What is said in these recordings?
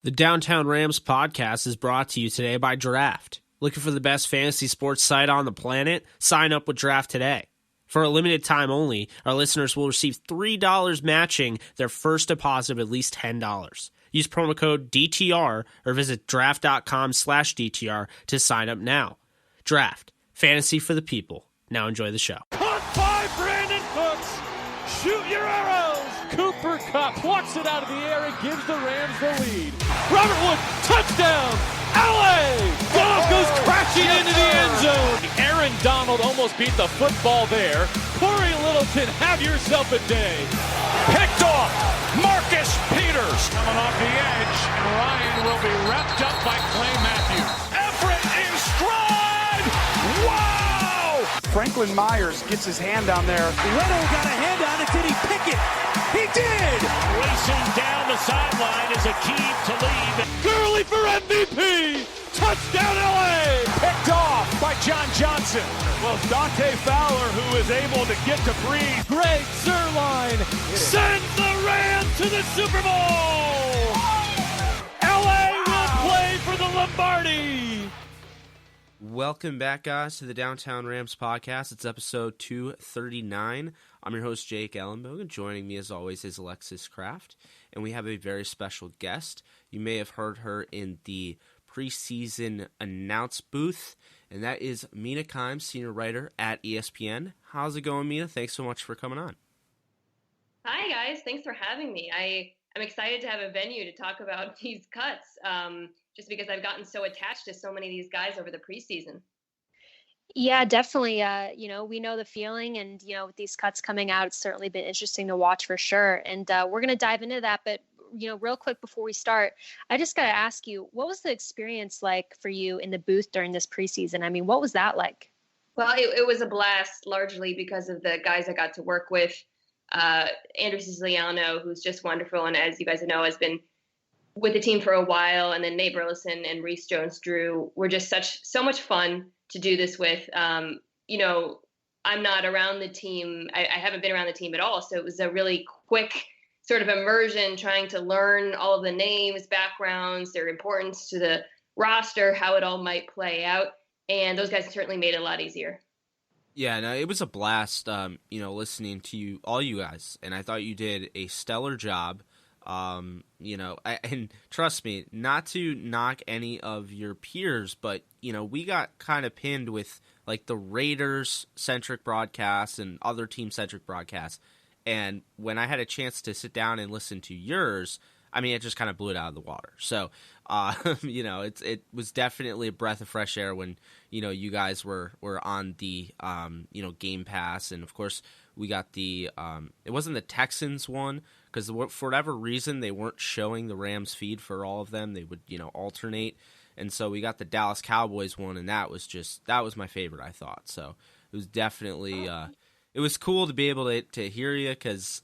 The Downtown Rams podcast is brought to you today by Draft. Looking for the best fantasy sports site on the planet? Sign up with Draft today. For a limited time only, our listeners will receive $3 matching their first deposit of at least $10. Use promo code DTR or visit draft.com/DTR to sign up now. Draft. Fantasy for the people. Now enjoy the show. Caught by Brandon Cooks. Shoot your arrows. Cooper Kupp plucks it out of the air and gives the Rams the lead. Robert Wood, touchdown. LA. Goff goes crashing into the end zone. Aaron Donald almost beat the football there. Corey Littleton, have yourself a day. Picked off. Marcus Peters coming off the edge. And Ryan will be wrapped up by Clay Matthews. Everett in stride. Wow. Franklin Myers gets his hand down there. Leto got a hand on it. Did he pick it? He did! Racing down the sideline is Akeem Talib. Gurley for MVP! Touchdown LA! Picked off by John Johnson. Well, it's Dante Fowler who is able to get to Breeze. Greg Zuerlein sends the Rams to the Super Bowl! LA will play for the Lombardi! Welcome back, guys, to the Downtown Rams podcast. It's episode 239. I'm your host, Jake Ellenbogen. Joining me, as always, is Alexis Kraft, and we have a very special guest. You may have heard her in the preseason announce booth, and that is Mina Kimes, senior writer at ESPN. How's it going, Mina? Thanks so much for coming on. Hi, guys. Thanks for having me. I'm excited to have a venue to talk about these cuts, just because I've gotten so attached to so many of these guys over the preseason. Yeah, definitely. We know the feeling, and, with these cuts coming out, it's certainly been interesting to watch for sure. And we're going to dive into that. But, real quick before we start, I just got to ask you, what was the experience like for you in the booth during this preseason? I mean, what was that like? Well, it was a blast, largely because of the guys I got to work with. Andrew Siciliano, who's just wonderful, and as you guys know, has been with the team for a while. And then Nate Burleson and Reese Jones-Drew were just so much fun to do this with. I'm not around the team. I haven't been around the team at all. So it was a really quick sort of immersion, trying to learn all of the names, backgrounds, their importance to the roster, how it all might play out. And those guys certainly made it a lot easier. Yeah, no, it was a blast, listening to all you guys. And I thought you did a stellar job. And trust me, not to knock any of your peers, but, we got kind of pinned with like the Raiders-centric broadcasts and other team-centric broadcasts. And when I had a chance to sit down and listen to yours, I mean, it just kind of blew it out of the water. So, it was definitely a breath of fresh air when, you guys were on the, Game Pass. And of course, we got the, it wasn't the Texans one, because for whatever reason, they weren't showing the Rams feed for all of them. They would, alternate. And so we got the Dallas Cowboys one, and that was my favorite, I thought. So it was definitely, it was cool to be able to hear you, because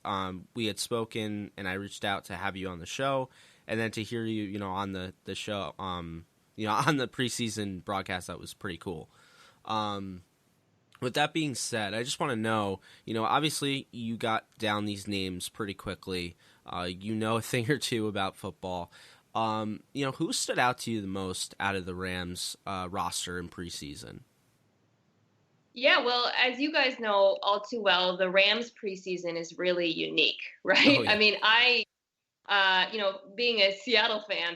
we had spoken, and I reached out to have you on the show, and then to hear you, on the show, on the preseason broadcast, that was pretty cool. With that being said, I just want to know, obviously you got down these names pretty quickly. A thing or two about football. Who stood out to you the most out of the Rams roster in preseason? Yeah, well, as you guys know all too well, the Rams preseason is really unique, right? Oh, yeah. I mean, being a Seattle fan,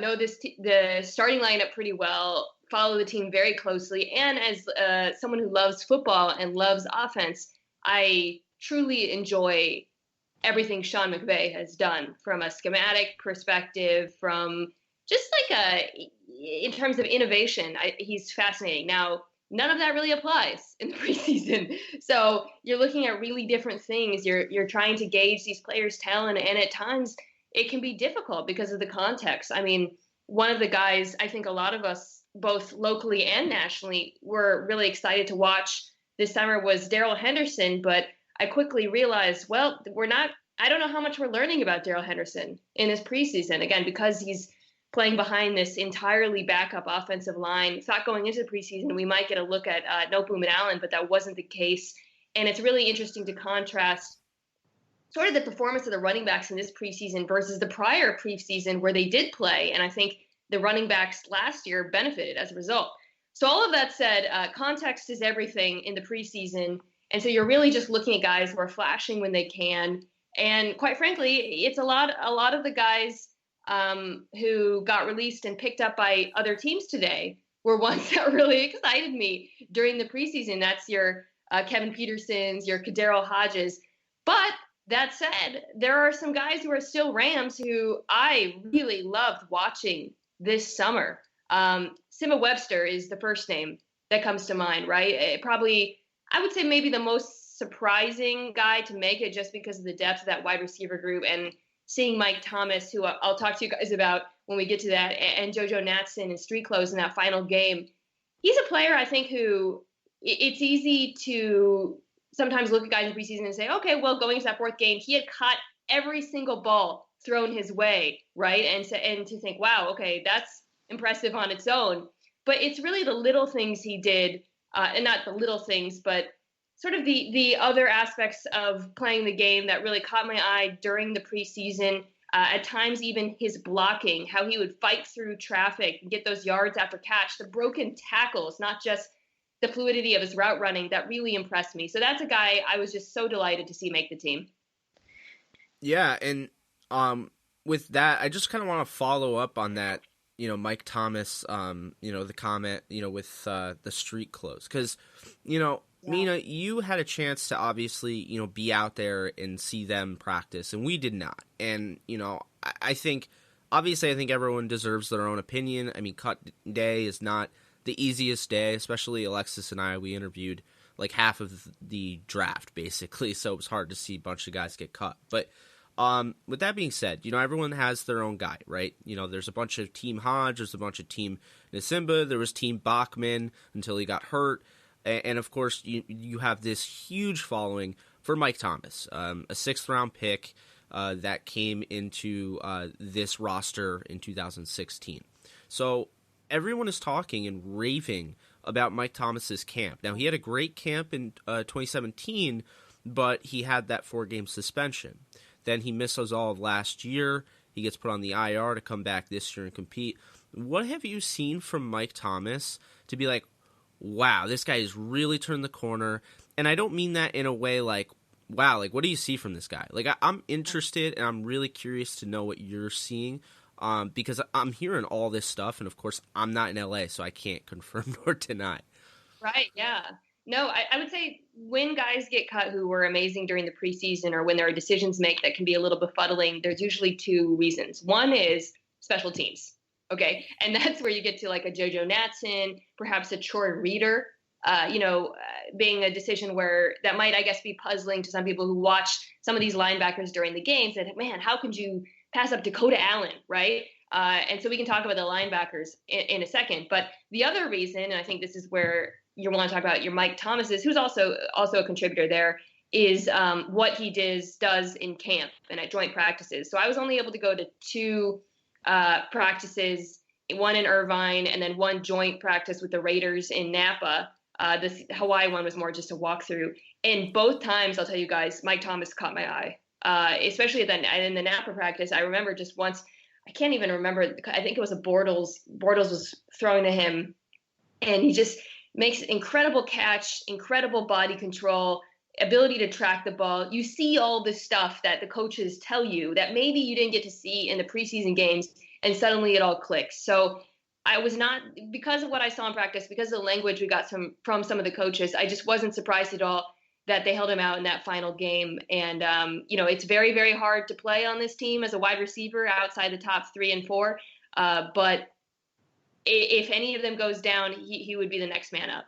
know the starting lineup pretty well, follow the team very closely. And as someone who loves football and loves offense, I truly enjoy everything Sean McVay has done from a schematic perspective, from just like in terms of innovation. He's fascinating. Now, none of that really applies in the preseason. So you're looking at really different things. You're trying to gauge these players' talent, and at times it can be difficult because of the context. I mean, one of the guys I think a lot of us, both locally and nationally, were really excited to watch this summer was Darrell Henderson, but I quickly realized, well, I don't know how much we're learning about Darrell Henderson in this preseason, again, because he's playing behind this entirely backup offensive line. Thought going into the preseason we might get a look at Noteboom and Allen, but that wasn't the case. And it's really interesting to contrast sort of the performance of the running backs in this preseason versus the prior preseason where they did play. And I think the running backs last year benefited as a result. So all of that said, context is everything in the preseason. And so you're really just looking at guys who are flashing when they can. And quite frankly, it's a lot of the guys who got released and picked up by other teams today were ones that really excited me during the preseason. That's your Kevin Petersons, your Kaderil Hodges. But that said, there are some guys who are still Rams who I really loved watching this summer. Sima Webster is the first name that comes to mind, right? I would say maybe the most surprising guy to make it just because of the depth of that wide receiver group, and seeing Mike Thomas, who I'll talk to you guys about when we get to that, and JoJo Natson in street clothes in that final game. He's a player, I think, who it's easy to sometimes look at guys in preseason and say, okay, well, going into that fourth game, he had caught every single ball thrown his way, right? And to think, wow, okay, that's impressive on its own. But it's really the little things he did, and not the little things, but sort of the other aspects of playing the game that really caught my eye during the preseason. At times, even his blocking, how he would fight through traffic and get those yards after catch, the broken tackles, not just the fluidity of his route running, that really impressed me. So that's a guy I was just so delighted to see make the team. Yeah, and with that, I just kind of want to follow up on that, Mike Thomas, the comment, with the street clothes. Because, Mina, you had a chance to obviously, be out there and see them practice, and we did not. And, I think everyone deserves their own opinion. I mean, cut day is not the easiest day, especially Alexis and I. We interviewed like half of the draft, basically, so it was hard to see a bunch of guys get cut. But with that being said, everyone has their own guy, right? There's a bunch of Team Hodge, there's a bunch of Team Nasimba, there was Team Bachman until he got hurt. And of course, you have this huge following for Mike Thomas, a 6th-round pick that came into this roster in 2016. So everyone is talking and raving about Mike Thomas's camp. Now, he had a great camp in 2017, but he had that 4-game suspension. Then he misses all of last year. He gets put on the IR to come back this year and compete. What have you seen from Mike Thomas to be like, wow, this guy has really turned the corner? And I don't mean that in a way like, wow, like, what do you see from this guy? Like, I'm interested, and I'm really curious to know what you're seeing, because I'm hearing all this stuff, and of course, I'm not in LA, so I can't confirm nor deny. Right, yeah. No, I would say when guys get cut who were amazing during the preseason, or when there are decisions made that can be a little befuddling, there's usually 2 reasons. One is special teams. Okay, and that's where you get to like a JoJo Natson, perhaps a Troy Reader, being a decision where that might, I guess, be puzzling to some people who watch some of these linebackers during the games. That, man, how could you pass up Dakota Allen, right? And so we can talk about the linebackers in a second. But the other reason, and I think this is where you want to talk about your Mike Thomas's, who's also a contributor there, is what he does in camp and at joint practices. So I was only able to go to 2 practices, one in Irvine and then 1 joint practice with the Raiders in Napa. This Hawaii one was more just a walkthrough. And both times, I'll tell you guys, Mike Thomas caught my eye, especially in the Napa practice. I remember just once, I can't even remember, I think it was a Bortles was throwing to him, and he just makes incredible catch, incredible body control, ability to track the ball. You see all this stuff that the coaches tell you that maybe you didn't get to see in the preseason games, and suddenly it all clicks. So I was not, because of what I saw in practice, because of the language we got from some of the coaches, I just wasn't surprised at all that they held him out in that final game. And, it's very, very hard to play on this team as a wide receiver outside the top 3 and 4. But if any of them goes down, he would be the next man up.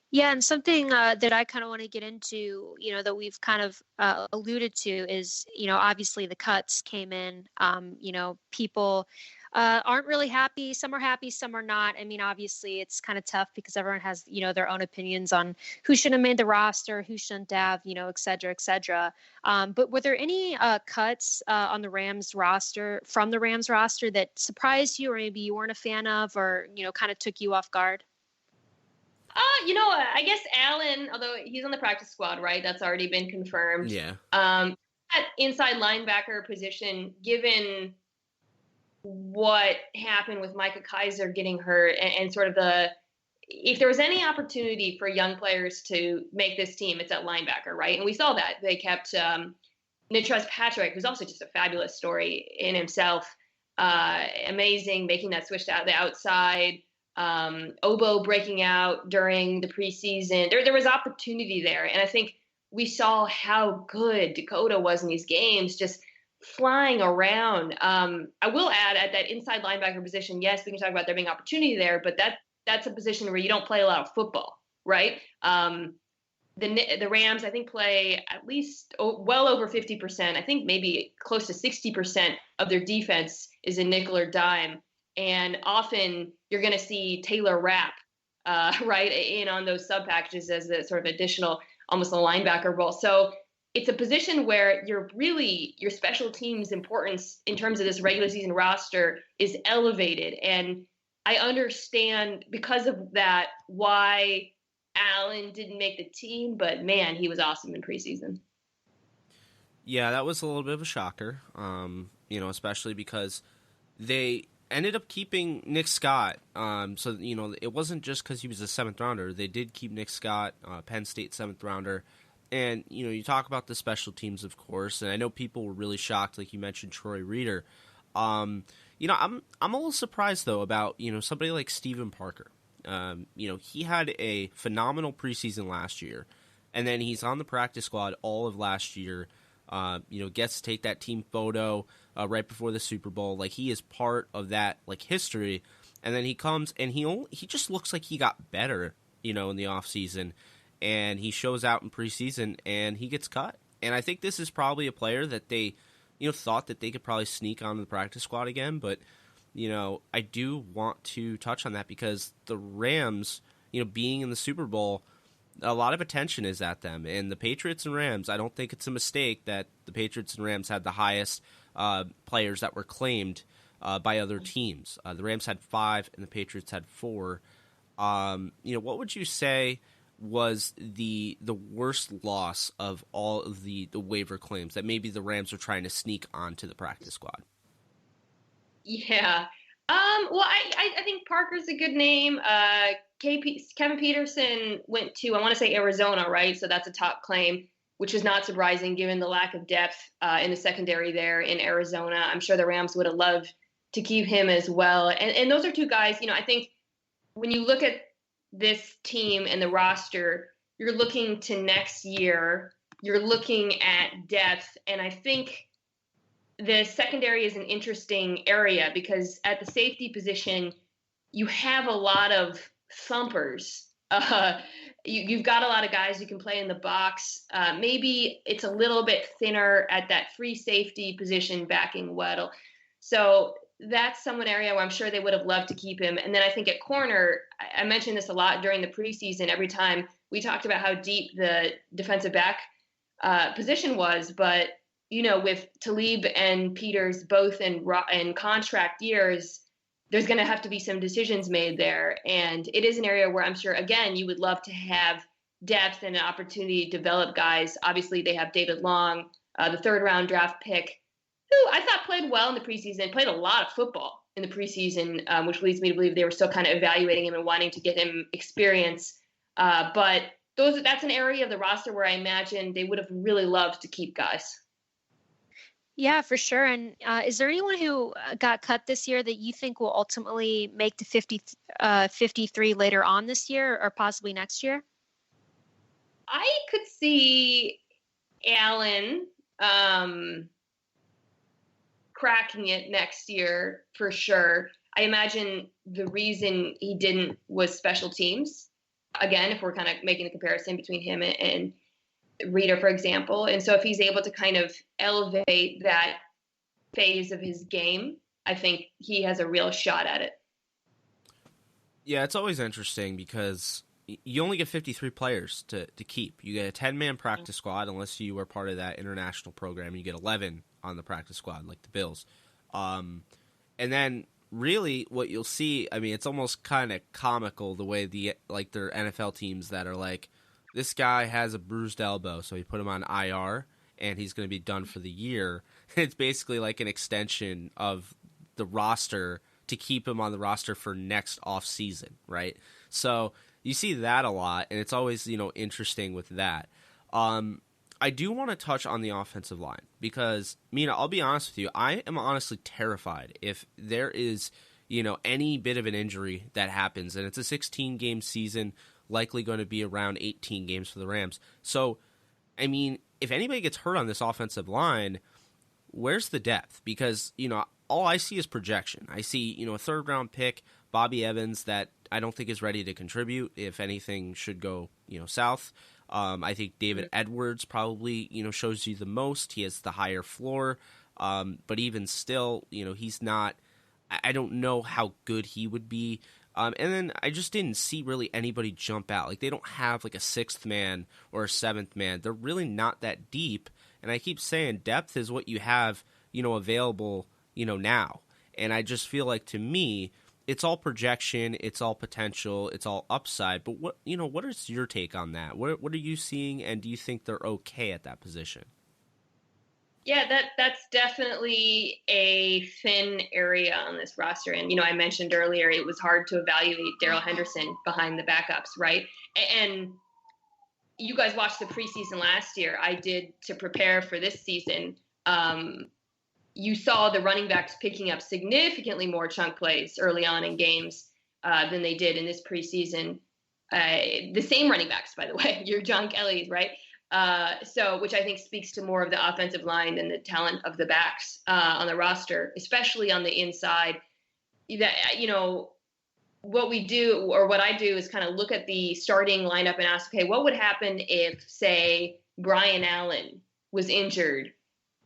Yeah, and something that I kind of want to get into, that we've kind of alluded to is, obviously the cuts came in. People aren't really happy. Some are happy, some are not. I mean, obviously it's kind of tough because everyone has, their own opinions on who should have made the roster, who shouldn't have, et cetera, et cetera. But were there any cuts on the Rams roster, from the Rams roster, that surprised you, or maybe you weren't a fan of, or, kind of took you off guard? I guess Allen, although he's on the practice squad, right? That's already been confirmed. Yeah. That inside linebacker position, given what happened with Micah Kaiser getting hurt and sort of if there was any opportunity for young players to make this team, it's at linebacker, right? And we saw that. They kept Nitrez Patrick, who's also just a fabulous story in himself, amazing, making that switch to the outside. Obo breaking out during the preseason. There was opportunity there. And I think we saw how good Dakota was in these games, just flying around. I will add at that inside linebacker position, yes, we can talk about there being opportunity there, but that's a position where you don't play a lot of football, right? The Rams, I think, play at least well over 50%. I think maybe close to 60% of their defense is in nickel or dime. And often you're going to see Taylor Rapp, right, in on those sub packages as a sort of additional, almost a linebacker role. So it's a position where your special teams importance in terms of this regular season roster is elevated. And I understand because of that why Allen didn't make the team, but man, he was awesome in preseason. Yeah, that was a little bit of a shocker, especially because they ended up keeping Nick Scott. So, it wasn't just because he was a 7th rounder. They did keep Nick Scott, Penn State 7th rounder. And, you talk about the special teams, of course, and I know people were really shocked, like you mentioned, Troy Reeder. I'm a little surprised, though, about, somebody like Steven Parker. He had a phenomenal preseason last year, and then he's on the practice squad all of last year. Gets to take that team photo right before the Super Bowl. Like, he is part of that, like, history. And then he comes, and he just looks like he got better, in the offseason. And he shows out in preseason, and he gets cut. And I think this is probably a player that they, thought that they could probably sneak onto the practice squad again. But, I do want to touch on that because the Rams, being in the Super Bowl, a lot of attention is at them. And the Patriots and Rams, I don't think it's a mistake that the Patriots and Rams had the highest players that were claimed by other teams. The Rams had 5 and the Patriots had 4. What would you say was the worst loss of all of the waiver claims that maybe the Rams are trying to sneak onto the practice squad? Yeah. Well, I think Parker's a good name. Kevin Peterson went to, I want to say, Arizona, right? So that's a top claim, which is not surprising given the lack of depth in the secondary there in Arizona. I'm sure the Rams would have loved to keep him as well. And those are two guys, I think when you look at this team and the roster, you're looking to next year, you're looking at depth. And I think the secondary is an interesting area because at the safety position, you have a lot of thumpers. You've got a lot of guys who can play in the box. Maybe it's a little bit thinner at that free safety position backing Weddle. So that's someone area where I'm sure they would have loved to keep him. And then I think at corner, I mentioned this a lot during the preseason. Every time we talked about how deep the defensive back position was, but with Talib and Peters both in contract years, there's going to have to be some decisions made there. And it is an area where I'm sure, again, you would love to have depth and an opportunity to develop guys. Obviously, they have David Long, the 3rd-round draft pick, who I thought played well in the preseason, played a lot of football in the preseason, which leads me to believe they were still kind of evaluating him and wanting to get him experience. But that's an area of the roster where I imagine they would have really loved to keep guys. Yeah, for sure. And is there anyone who got cut this year that you think will ultimately make the 53 later on this year or possibly next year? I could see Allen cracking it next year for sure. I imagine the reason he didn't was special teams. Again, if we're kind of making the comparison between him and Reeder, for example. And so if he's able to kind of elevate that phase of his game, I think he has a real shot at it. Yeah, it's always interesting because you only get 53 players to keep. You get a 10-man practice squad unless you are part of that international program. You get 11 on the practice squad, like the Bills. And then really what you'll see, I mean, it's almost kind of comical the way their NFL teams that are like, this guy has a bruised elbow, so you put him on IR and he's going to be done for the year. It's basically like an extension of the roster to keep him on the roster for next off season, right? So you see that a lot, and it's always, interesting with that. I do want to touch on the offensive line because, Mina, I'll be honest with you, I am honestly terrified if there is, any bit of an injury that happens, and it's a 16-game season, likely going to be around 18 games for the Rams. So, I mean, if anybody gets hurt on this offensive line, where's the depth? Because, all I see is projection. I see, a third-round pick, Bobby Evans, that I don't think is ready to contribute if anything should go, south. I think David Edwards probably, shows you the most. He has the higher floor. But even still, he's not – I don't know how good he would be. And then I just didn't see really anybody jump out. Like, they don't have, like, a sixth man or a seventh man. They're really not that deep. And I keep saying depth is what you have, available, now. And I just feel like, to me, it's all projection, it's all potential, it's all upside. But what is your take on that? What are you seeing, and do you think they're okay at that position? Yeah, that's definitely a thin area on this roster. And, I mentioned earlier it was hard to evaluate Darrell Henderson behind the backups, right? And you guys watched the preseason last year. I did to prepare for this season. You saw the running backs picking up significantly more chunk plays early on in games than they did in this preseason. The same running backs, by the way, your John Kellys, right? Which I think speaks to more of the offensive line than the talent of the backs on the roster, especially on the inside. That, what we do, or what I do, is kind of look at the starting lineup and ask, okay, what would happen if, say, Brian Allen was injured?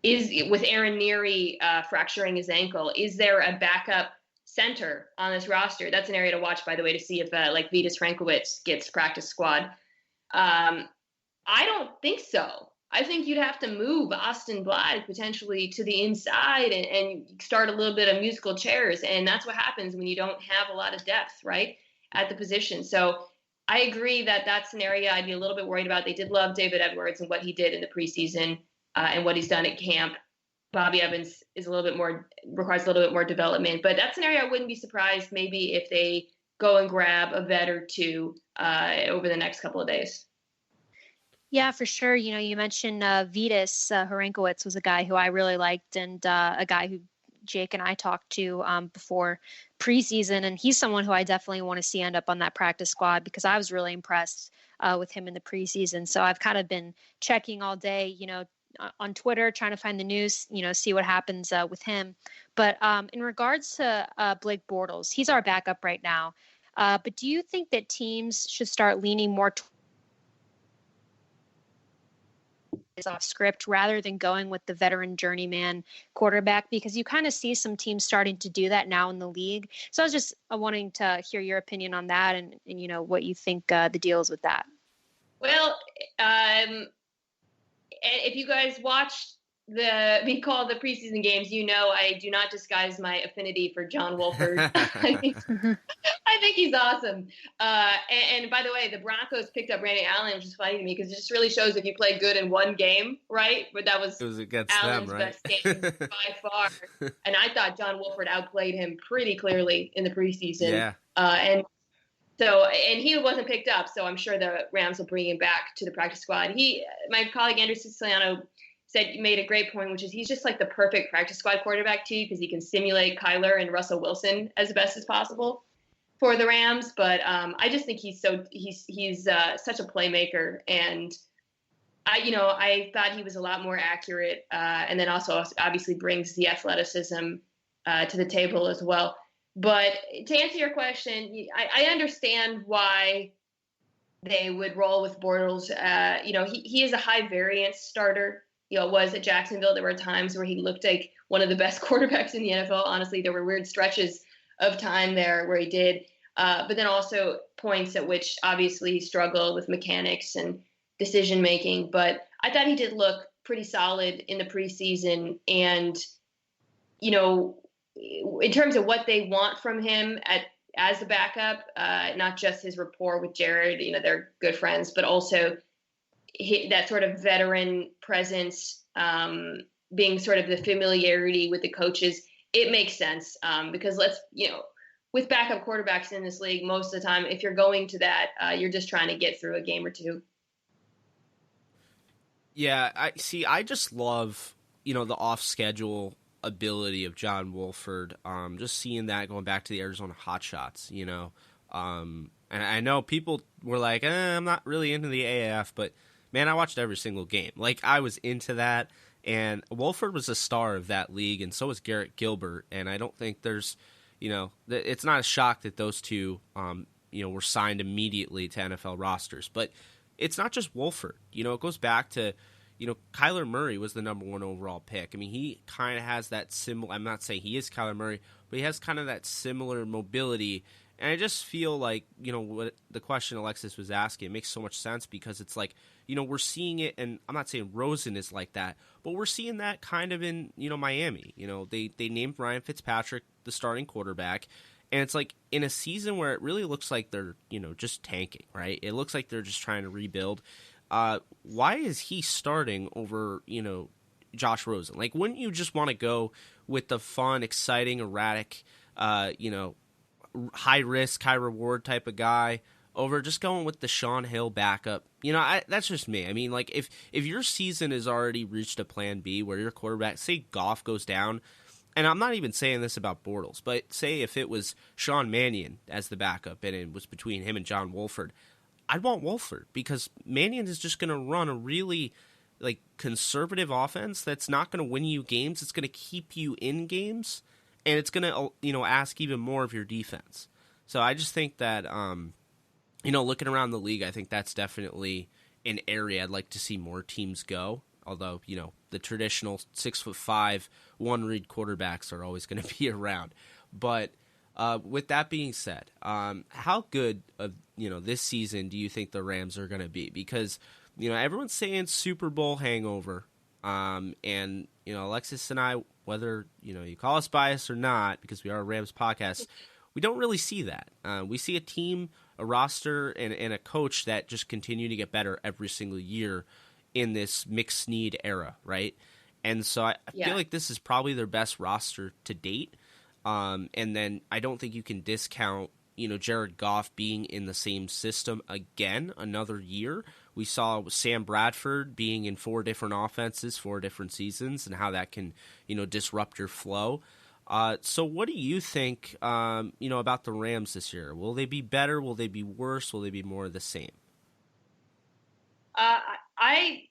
With Aaron Neary fracturing his ankle, is there a backup center on this roster? That's an area to watch, by the way, to see if Vitas Frankowitz gets practice squad. I don't think so. I think you'd have to move Austin Blythe potentially to the inside and start a little bit of musical chairs. And that's what happens when you don't have a lot of depth, right, at the position. So I agree that that's an area I'd be a little bit worried about. They did love David Edwards and what he did in the preseason and what he's done at camp. Bobby Evans is requires a little bit more development. But that's an area I wouldn't be surprised maybe if they go and grab a vet or two over the next couple of days. Yeah, for sure. You mentioned Vitas Hrankowicz was a guy who I really liked, and a guy who Jake and I talked to before preseason. And he's someone who I definitely want to see end up on that practice squad because I was really impressed with him in the preseason. So I've kind of been checking all day, on Twitter, trying to find the news, see what happens with him. But in regards to Blake Bortles, he's our backup right now. But do you think that teams should start leaning more off script rather than going with the veteran journeyman quarterback? Because you kind of see some teams starting to do that now in the league. So I was just wanting to hear your opinion on that and what you think the deal is with that. Well, if you guys watched the preseason games, I do not disguise my affinity for John Wolford. I think he's awesome. And by the way, the Broncos picked up Brandon Allen, which is funny to me because it just really shows if you play good in one game, right? But it was against Allen's them, right? best game by far. And I thought John Wolford outplayed him pretty clearly in the preseason. Yeah. And he wasn't picked up, so I'm sure the Rams will bring him back to the practice squad. My colleague Andrew Siciliano made a great point, which is he's just like the perfect practice squad quarterback too, because he can simulate Kyler and Russell Wilson as best as possible for the Rams. But I just think he's such a playmaker, and I thought he was a lot more accurate, and then also obviously brings the athleticism to the table as well. But to answer your question, I understand why they would roll with Bortles. He is a high variance starter. Was at Jacksonville. There were times where he looked like one of the best quarterbacks in the NFL. Honestly, there were weird stretches of time there where he did. But then also points at which obviously he struggled with mechanics and decision making. But I thought he did look pretty solid in the preseason. And, in terms of what they want from him as a backup, not just his rapport with Jared, they're good friends, but also that sort of veteran presence, being sort of the familiarity with the coaches, it makes sense, because with backup quarterbacks in this league, most of the time, if you're going to that, you're just trying to get through a game or two. Yeah, I just love, the off-schedule ability of John Wolford. Just seeing that going back to the Arizona Hotshots, and I know people were like, I'm not really into the AAF, but man, I watched every single game. Like, I was into that, and Wolford was a star of that league, and so was Garrett Gilbert, and I don't think there's, it's not a shock that those two, were signed immediately to NFL rosters, but it's not just Wolford. It goes back to, Kyler Murray was the number 1 overall pick. I mean, he kind of has that similar, I'm not saying he is Kyler Murray, but he has kind of that similar mobility. And I just feel like, what the question Alexis was asking, it makes so much sense, because it's like, we're seeing it, and I'm not saying Rosen is like that, but we're seeing that kind of in, Miami. They named Ryan Fitzpatrick the starting quarterback, and it's like in a season where it really looks like they're, just tanking, right? It looks like they're just trying to rebuild. Why is he starting over, Josh Rosen? Like, wouldn't you just want to go with the fun, exciting, erratic, high risk, high reward type of guy over just going with the Sean Hill backup? That's just me. I mean, like, if your season has already reached a plan B where your quarterback, say Goff goes down, and I'm not even saying this about Bortles, but say if it was Sean Mannion as the backup and it was between him and John Wolford, I'd want Wolford, because Mannion is just going to run a really conservative offense that's not going to win you games. It's going to keep you in games, and it's going to ask even more of your defense. So I just think that looking around the league, I think that's definitely an area I'd like to see more teams go. Although the traditional 6'5" one-read quarterbacks are always going to be around. But with that being said, how good of this season do you think the Rams are going to be? Because everyone's saying Super Bowl hangover, and Alexis and I, whether you call us biased or not, because we are a Rams podcast, we don't really see that. We see a team, a roster, and a coach that just continue to get better every single year in this mixed need era, right? And so I feel like this is probably their best roster to date. And then I don't think you can discount, Jared Goff being in the same system again another year. We saw Sam Bradford being in 4 different offenses, 4 different seasons, and how that can, disrupt your flow. So what do you think, about the Rams this year? Will they be better? Will they be worse? Will they be more of the same? I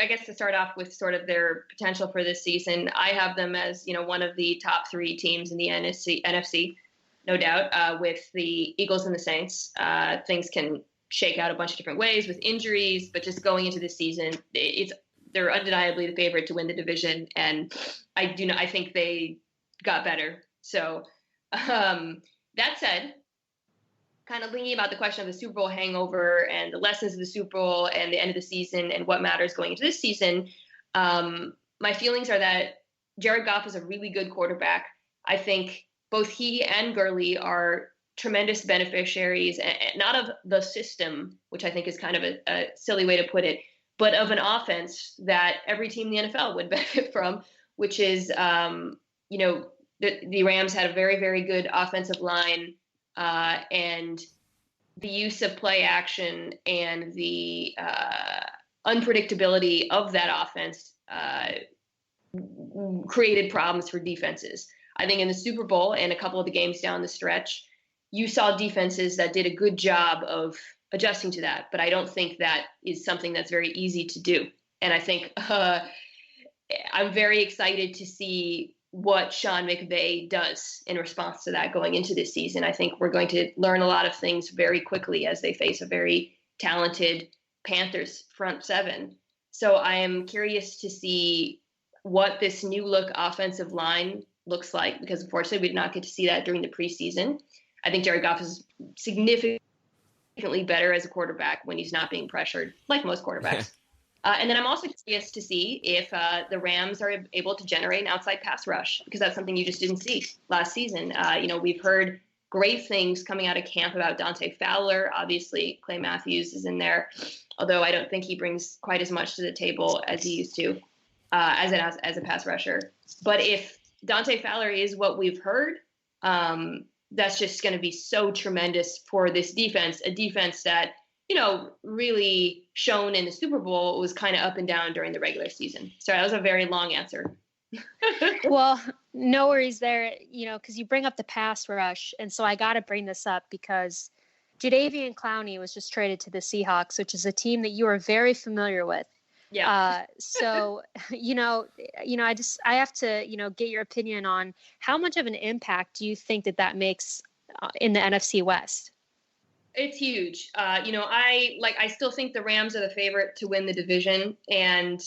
guess to start off with sort of their potential for this season, I have them as, one of the top 3 teams in the NFC, no doubt, with the Eagles and the Saints. Things can shake out a bunch of different ways with injuries, but just going into this season, they're undeniably the favorite to win the division, and I think they got better. So that said, kind of thinking about the question of the Super Bowl hangover and the lessons of the Super Bowl and the end of the season and what matters going into this season, my feelings are that Jared Goff is a really good quarterback. I think both he and Gurley are tremendous beneficiaries, not of the system, which I think is kind of a silly way to put it, but of an offense that every team in the NFL would benefit from, which is, the Rams had a very, very good offensive line, and the use of play action and the unpredictability of that offense created problems for defenses. I think in the Super Bowl and a couple of the games down the stretch, you saw defenses that did a good job of adjusting to that, but I don't think that is something that's very easy to do. And I think I'm very excited to see what Sean McVay does in response to that going into this season. I think we're going to learn a lot of things very quickly as they face a very talented Panthers front 7. So I am curious to see what this new look offensive line looks like, because unfortunately we did not get to see that during the preseason. I think Jared Goff is significantly better as a quarterback when he's not being pressured, like most quarterbacks. And then I'm also curious to see if the Rams are able to generate an outside pass rush, because that's something you just didn't see last season. We've heard great things coming out of camp about Dante Fowler. Obviously, Clay Matthews is in there, although I don't think he brings quite as much to the table as he used to as a pass rusher. But if Dante Fowler is what we've heard, that's just going to be so tremendous for this defense, a defense that really shown in the Super Bowl was kind of up and down during the regular season. Sorry, that was a very long answer. Well, no worries there, because you bring up the pass rush. And so I got to bring this up because Jadeveon Clowney was just traded to the Seahawks, which is a team that you are very familiar with. Yeah. So, I have to, get your opinion on how much of an impact do you think that makes in the NFC West? It's huge. I still think the Rams are the favorite to win the division. And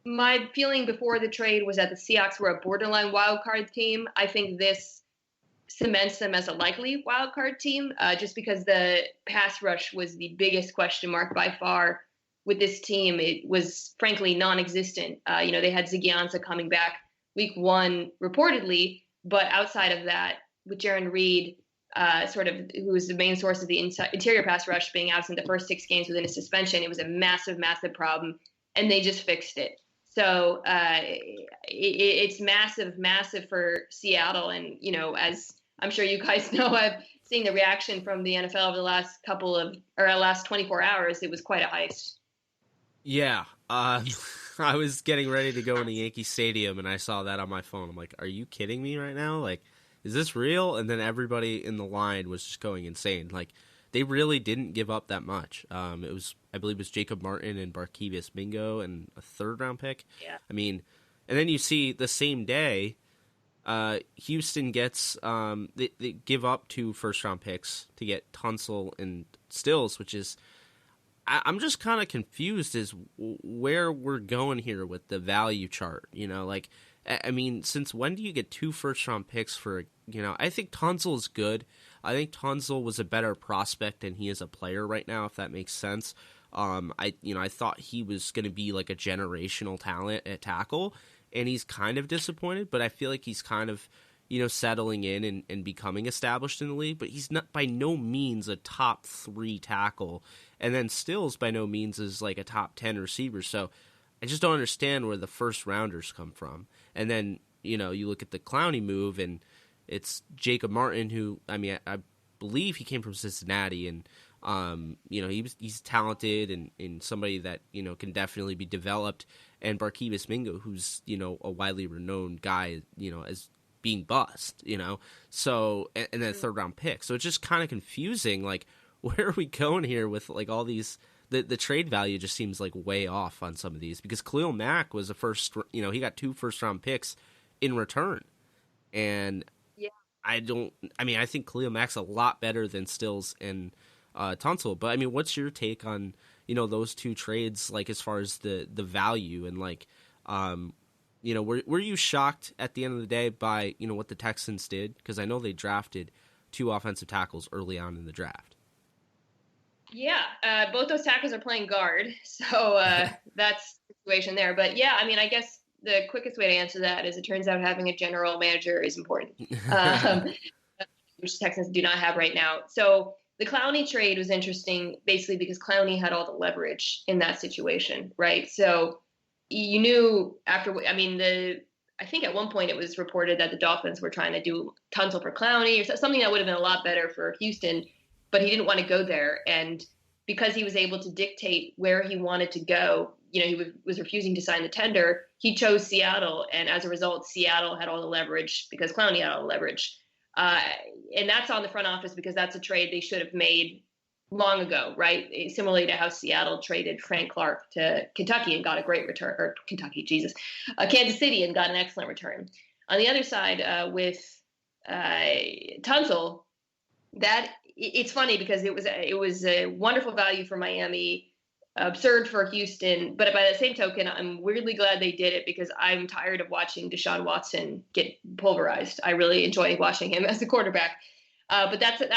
my feeling before the trade was that the Seahawks were a borderline wild card team. I think this cements them as a likely wild card team, just because the pass rush was the biggest question mark by far with this team. It was frankly non-existent. They had Ziggy Ansah coming back week 1 reportedly, but outside of that, with Jaron Reed, who was the main source of the interior pass rush being absent the first 6 games within a suspension, it was a massive, massive problem, and they just fixed it. So it's massive, massive for Seattle. And, as I'm sure you guys know, I've seen the reaction from the NFL over the last 24 hours. It was quite a heist. Yeah. I was getting ready to go into Yankee Stadium, and I saw that on my phone. I'm like, are you kidding me right now? Like, is this real? And then everybody in the line was just going insane. Like, they really didn't give up that much. I believe it was Jacob Martin and Barkevius Mingo and a 3rd-round pick. Yeah. I mean, and then you see the same day, Houston gets they give up 2 first-round picks to get Tunsil and Stills, which is I'm just kind of confused as where we're going here with the value chart. I mean, since when do you get 2 first-round picks for, I think Tunsil is good. I think Tunsil was a better prospect than he is a player right now, if that makes sense. I thought he was going to be like a generational talent at tackle, and he's kind of disappointed, but I feel like he's kind of, settling in and becoming established in the league, but he's not by no means a top 3 tackle, and then Stills by no means is like a top 10 receiver, so I just don't understand where the first-rounders come from. And then, you look at the Clowney move, and it's Jacob Martin, who, I believe he came from Cincinnati, and, he's talented and somebody that, can definitely be developed. And Barkevius Mingo, who's, a widely renowned guy, as being bust, So, and then 3rd-round pick. So it's just kind of confusing, like, where are we going here with, like, all these... The trade value just seems like way off on some of these, because Khalil Mack was he got 2 first-round picks in return. And yeah. I think Khalil Mack's a lot better than Stills and Tunsil. But I mean, what's your take on, those 2 trades, like as far as the value and like, were you shocked at the end of the day by, what the Texans did? Because I know they drafted 2 offensive tackles early on in the draft. Yeah, both those tackles are playing guard, so that's the situation there. But yeah, I guess the quickest way to answer that is it turns out having a general manager is important, which Texans do not have right now. So the Clowney trade was interesting, basically because Clowney had all the leverage in that situation, right? So you knew I think at one point it was reported that the Dolphins were trying to do Tunsil for Clowney or something that would have been a lot better for Houston, but he didn't want to go there. And because he was able to dictate where he wanted to go, he was refusing to sign the tender, he chose Seattle. And as a result, Seattle had all the leverage because Clowney had all the leverage. And that's on the front office because that's a trade they should have made long ago, right? Similarly to how Seattle traded Frank Clark to Kentucky and got a great return, or Kansas City and got an excellent return. On the other side, with Tunsil, that it's funny because it was a wonderful value for Miami, absurd for Houston, but by the same token, I'm weirdly glad they did it because I'm tired of watching Deshaun Watson get pulverized. I really enjoy watching him as a quarterback. But that's a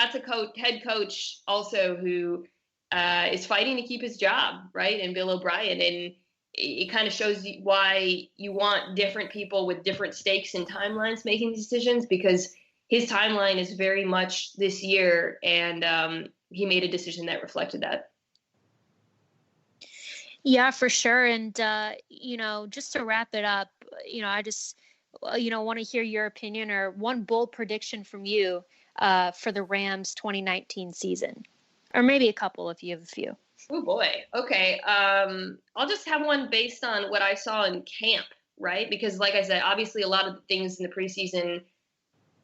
head coach also who is fighting to keep his job, right? And Bill O'Brien. And it kind of shows you why you want different people with different stakes and timelines making decisions, because his timeline is very much this year, and he made a decision that reflected that. Yeah, for sure. And, just to wrap it up, I just, want to hear your opinion or one bold prediction from you for the Rams 2019 season, or maybe a couple if you have a few. Oh boy. Okay. I'll just have one based on what I saw in camp, right? Because like I said, obviously a lot of the things in the preseason,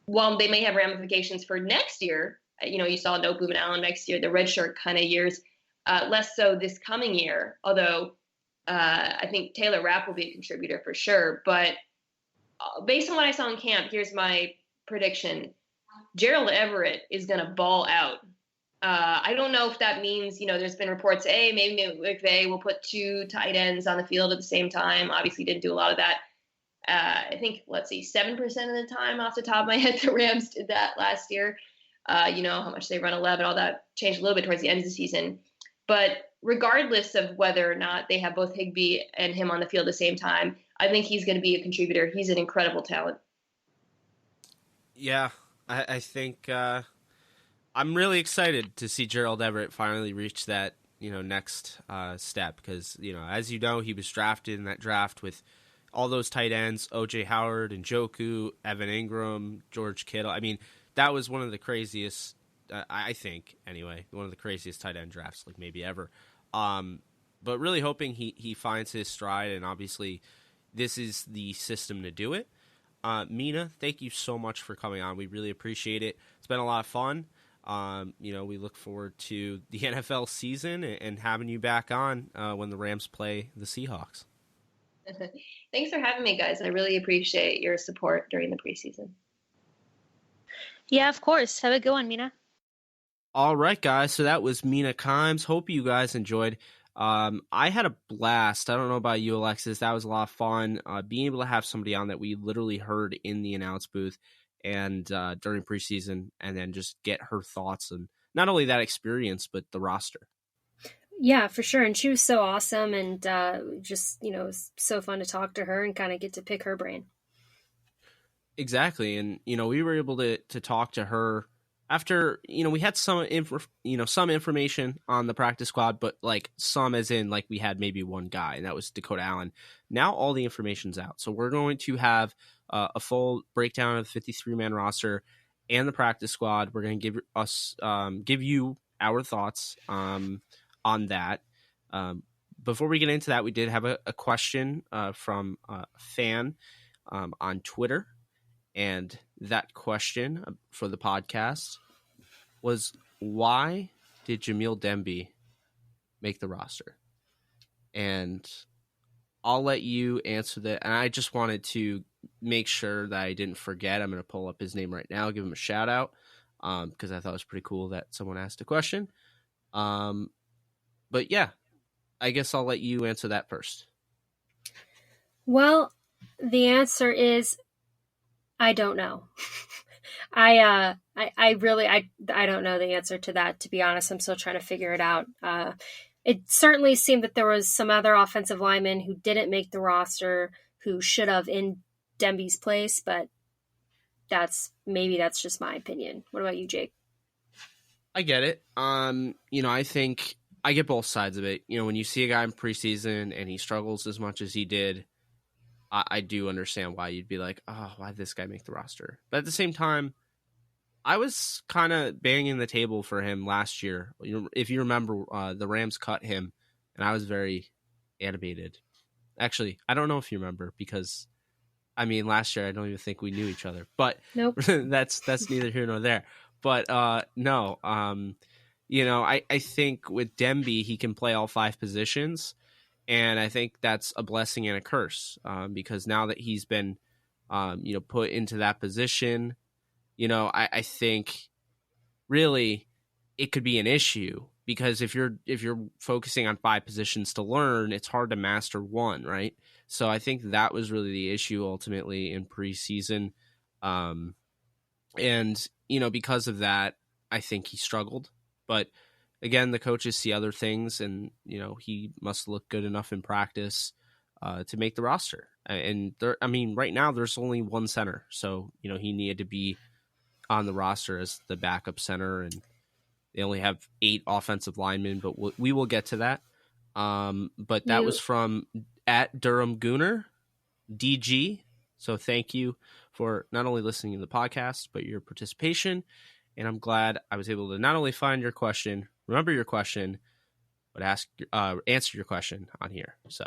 while they may have ramifications for next year, you saw no Boom and Allen next year, the redshirt kind of years, less so this coming year. Although I think Taylor Rapp will be a contributor for sure. But based on what I saw in camp, here's my prediction. Gerald Everett is going to ball out. I don't know if that means, there's been reports, maybe McVay will put 2 tight ends on the field at the same time. Obviously didn't do a lot of that. I think, 7% of the time off the top of my head, the Rams did that last year. How much they run 11, all that changed a little bit towards the end of the season. But regardless of whether or not they have both Higbee and him on the field at the same time, I think he's going to be a contributor. He's an incredible talent. Yeah, I think I'm really excited to see Gerald Everett finally reach that, next step, because, as you know, he was drafted in that draft with all those tight ends, O.J. Howard, Njoku, Evan Ingram, George Kittle. I mean, that was one of the craziest, I think, anyway, one of the craziest tight end drafts, like maybe ever. But really hoping he finds his stride, and obviously this is the system to do it. Mina, thank you so much for coming on. We really appreciate it. It's been a lot of fun. We look forward to the NFL season and having you back on when the Rams play the Seahawks. Thanks for having me, guys. I really appreciate your support during the preseason. Yeah, of course. Have a good one, Mina. All right, guys. So that was Mina Kimes. Hope you guys enjoyed. I had a blast. I don't know about you, Alexis. That was a lot of fun. Being able to have somebody on that we literally heard in the announce booth and during preseason, and then just get her thoughts on not only that experience, but the roster. Yeah, for sure. And she was so awesome, and just, it was so fun to talk to her and kind of get to pick her brain. Exactly. And, we were able to talk to her after, we had some information on the practice squad, but like some as in like we had maybe one guy, and that was Dakota Allen. Now all the information's out. So we're going to have a full breakdown of the 53-man roster and the practice squad. We're going to give you our thoughts on that. Before we get into that, we did have a question from a fan on Twitter. And that question for the podcast was, why did Jamil Demby make the roster? And I'll let you answer that. And I just wanted to make sure that I didn't forget. I'm going to pull up his name right now, give him a shout out, because I thought it was pretty cool that someone asked a question. But yeah, I guess I'll let you answer that first. Well, the answer is, I don't know. I don't know the answer to that, to be honest. I'm still trying to figure it out. It certainly seemed that there was some other offensive linemen who didn't make the roster who should have in Demby's place, but that's just my opinion. What about you, Jake? I get it. I think I get both sides of it. When you see a guy in preseason and he struggles as much as he did, I do understand why you'd be like, oh, why did this guy make the roster? But at the same time, I was kind of banging the table for him last year. If you remember, the Rams cut him, and I was very animated. Actually, I don't know if you remember, because, last year I don't even think we knew each other. But nope. that's neither here nor there. But no, I think with Demby, he can play all 5 positions. And I think that's a blessing and a curse, because now that he's been, put into that position, I think really it could be an issue, because if you're focusing on 5 positions to learn, it's hard to master one, right? So I think that was really the issue ultimately in preseason, and because of that, I think he struggled. But again, the coaches see other things, and he must look good enough in practice to make the roster. And right now there's only one center, so he needed to be on the roster as the backup center, and they only have 8 offensive linemen, but we will get to that. But that was from at Durham Gooner, DG. So thank you for not only listening to the podcast, but your participation. And I'm glad I was able to not only find your question, remember your question, but answer your question on here. So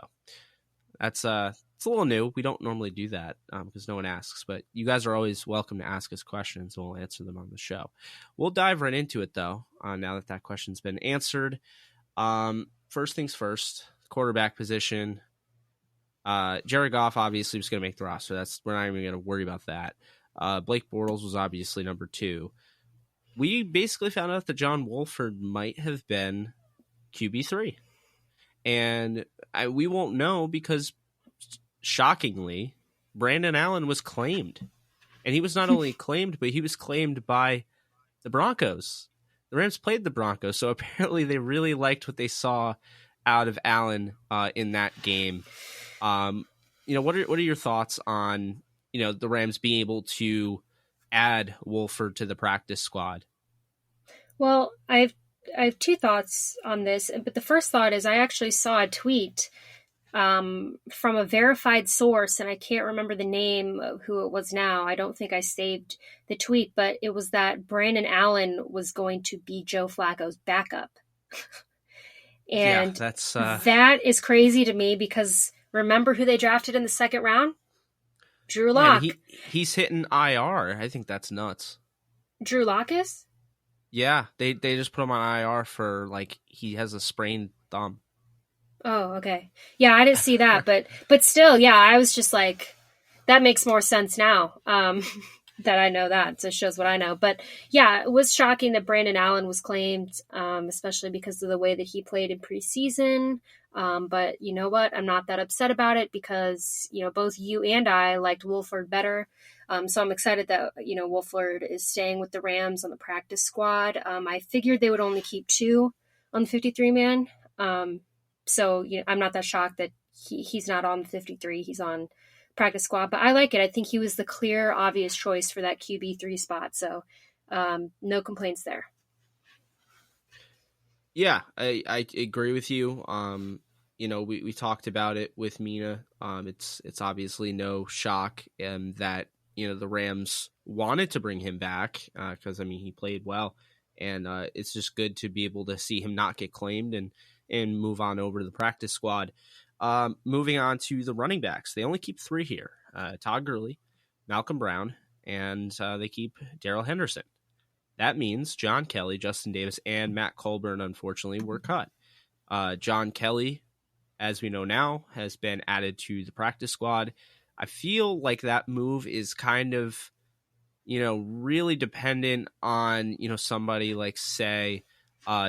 that's it's a little new. We don't normally do that because no one asks, but you guys are always welcome to ask us questions, and we'll answer them on the show. We'll dive right into it, though, now that question's been answered. First things first, quarterback position. Jared Goff obviously was going to make the roster. We're not even going to worry about that. Blake Bortles was obviously number 2. We basically found out that John Wolford might have been QB3. And we won't know because, shockingly, Brandon Allen was claimed. And he was not only claimed, but he was claimed by the Broncos. The Rams played the Broncos, so apparently they really liked what they saw out of Allen in that game. What are your thoughts on the Rams being able to add Wolford to the practice squad? Well, I have 2 thoughts on this, but the first thought is I actually saw a tweet from a verified source, and I can't remember the name of who it was now. I don't think I saved the tweet, but it was that Brandon Allen was going to be Joe Flacco's backup. And that is crazy to me because remember who they drafted in the 2nd round? Drew Lock. He's hitting IR. I think that's nuts. Drew Lock is? Yeah, they just put him on IR for he has a sprained thumb. Oh, okay. Yeah, I didn't see that, but still, yeah, I was just like, that makes more sense now that I know that. So it shows what I know. But yeah, it was shocking that Brandon Allen was claimed, especially because of the way that he played in preseason. But you know what? I'm not that upset about it because, both you and I liked Wolford better. So I'm excited that, Wolford is staying with the Rams on the practice squad. I figured they would only keep 2 on the 53-man. So I'm not that shocked that he's not on the 53. He's on practice squad, but I like it. I think he was the clear, obvious choice for that QB3 spot. So no complaints there. Yeah, I agree with you. We talked about it with Mina. It's obviously no shock that the Rams wanted to bring him back because he played well, and it's just good to be able to see him not get claimed and move on over to the practice squad. Moving on to the running backs, they only keep 3 here: Todd Gurley, Malcolm Brown, and they keep Darrell Henderson. That means John Kelly, Justin Davis, and Matt Colburn, unfortunately, were cut. John Kelly, as we know now, has been added to the practice squad. I feel like that move is kind of, really dependent on, somebody like, say,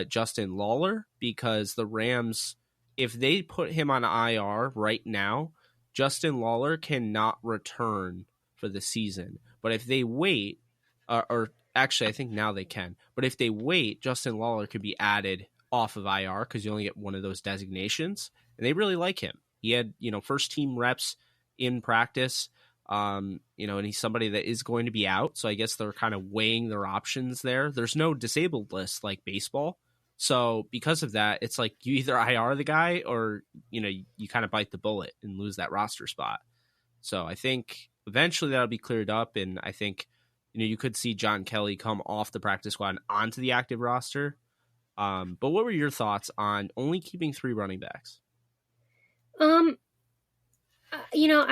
Justin Lawler, because the Rams, if they put him on IR right now, Justin Lawler cannot return for the season. But if they wait, or actually, I think now they can. But if they wait, Justin Lawler could be added off of IR because you only get one of those designations. And they really like him. He had, first team reps in practice, and he's somebody that is going to be out. So I guess they're kind of weighing their options there. There's no disabled list like baseball. So because of that, it's like you either IR the guy or, you kind of bite the bullet and lose that roster spot. So I think eventually that'll be cleared up. And I think, you could see John Kelly come off the practice squad and onto the active roster. But what were your thoughts on only keeping 3 running backs? I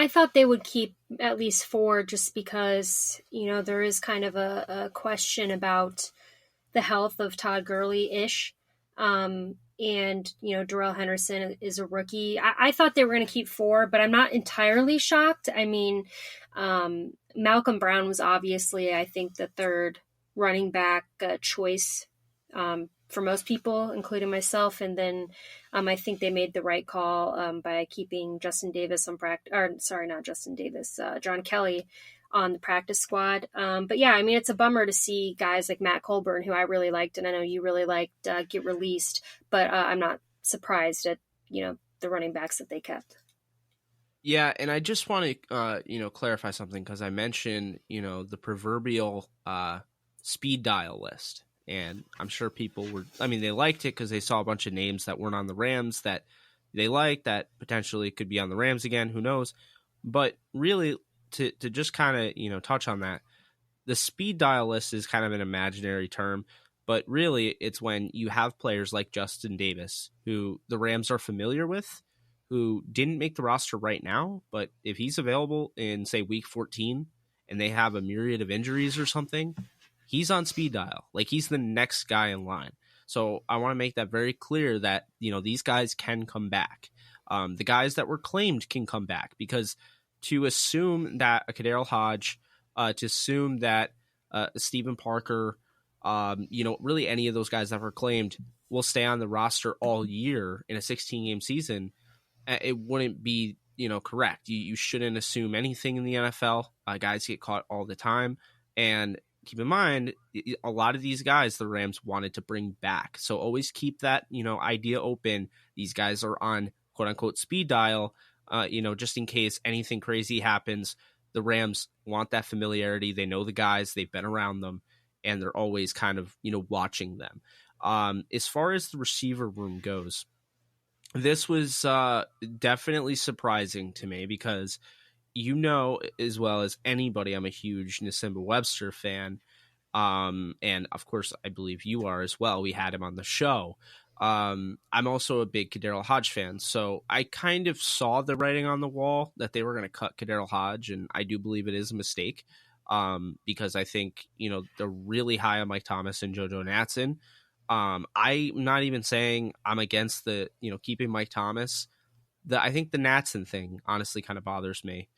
thought they would keep at least 4 just because, there is kind of a question about the health of Todd Gurley-ish. And, Darrell Henderson is a rookie. I thought they were going to keep 4, but I'm not entirely shocked. Malcolm Brown was obviously, I think, the 3rd running back choice for most people, including myself. And then I think they made the right call by keeping Justin Davis on practice, or sorry, not Justin Davis, John Kelly on the practice squad. But yeah, I mean, it's a bummer to see guys like Matt Colburn, who I really liked, and I know you really liked, get released, but I'm not surprised at, the running backs that they kept. Yeah, and I just want to, clarify something because I mentioned, the proverbial speed dial list. And I'm sure people they liked it because they saw a bunch of names that weren't on the Rams that they liked that potentially could be on the Rams again. Who knows? But really, to just kind of, touch on that, the speed dial list is kind of an imaginary term. But really, it's when you have players like Justin Davis, who the Rams are familiar with, who didn't make the roster right now, but if he's available in, say, week 14 and they have a myriad of injuries or something, he's on speed dial. Like, he's the next guy in line. So I want to make that very clear that, these guys can come back. The guys that were claimed can come back, because to assume that a Kadarius Hodge, to assume that Stephen Parker, really any of those guys that were claimed will stay on the roster all year in a 16-game season, it wouldn't be, correct. You shouldn't assume anything in the NFL. Guys get caught all the time. And keep in mind, a lot of these guys, the Rams wanted to bring back. So always keep that, idea open. These guys are on quote unquote speed dial, just in case anything crazy happens. The Rams want that familiarity. They know the guys, they've been around them, and they're always kind of, as them. As far as the receiver room goes, this was definitely surprising to me because, as well as anybody, I'm a huge Nasimba Webster fan. And of course, I believe you are as well. We had him on the show. I'm also a big Kadarius Hodge fan. So I kind of saw the writing on the wall that they were going to cut Kadarius Hodge. And I do believe it is a mistake because I think, they're really high on Mike Thomas and JoJo Natson. I'm not even saying I'm against the, keeping Mike Thomas. I think the Natson thing honestly kind of bothers me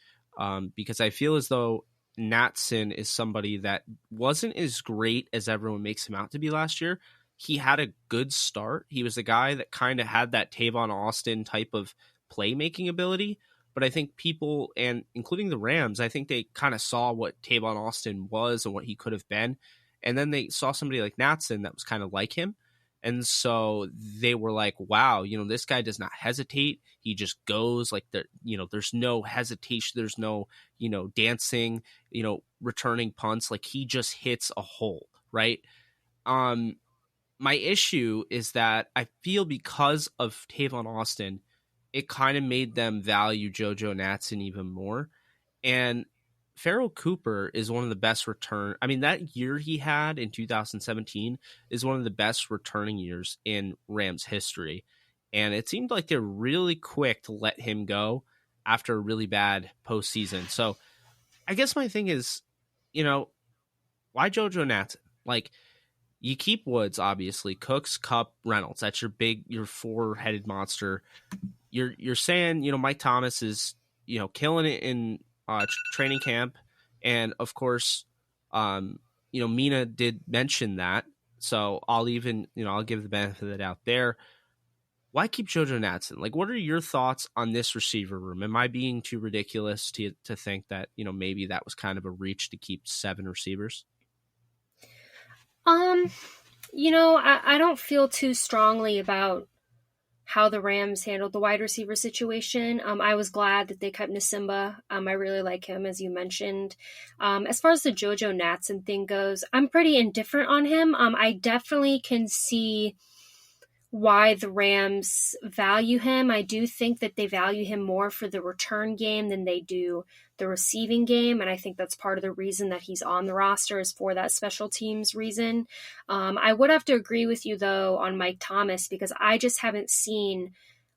because I feel as though Natson is somebody that wasn't as great as everyone makes him out to be last year. He had a good start. He was a guy that kind of had that Tavon Austin type of playmaking ability. But I think people, and including the Rams, I think they kind of saw what Tavon Austin was and what he could have been. And then they saw somebody like Natson that was kind of like him. And so they were like, wow, this guy does not hesitate. He just goes like, there's no hesitation. There's no, dancing, returning punts. Like, he just hits a hole, right? My issue is that I feel because of Tavon Austin, it kind of made them value JoJo Natson even more. And Pharoh Cooper is one of the best that year he had in 2017 is one of the best returning years in Rams history. And it seemed like they're really quick to let him go after a really bad postseason. So I guess my thing is, why JoJo Natson? Like, you keep Woods, obviously, Cooks, Kupp, Reynolds. That's your four-headed monster. You're saying, Mike Thomas is, killing it in training camp, and of course, Mina did mention that, so I'll give the benefit of the doubt there. Why keep JoJo Natson? Like, what are your thoughts on this receiver room? Am I being too ridiculous to think that maybe that was kind of a reach to keep 7 receivers? I don't feel too strongly about how the Rams handled the wide receiver situation. I was glad that they kept Nasimba. I really like him, as you mentioned. As far as the JoJo Natson thing goes, I'm pretty indifferent on him. I definitely can see why the Rams value him. I do think that they value him more for the return game than they do the receiving game, and I think that's part of the reason that he's on the roster is for that special teams reason. I would have to agree with you, though, on Mike Thomas, because I just haven't seen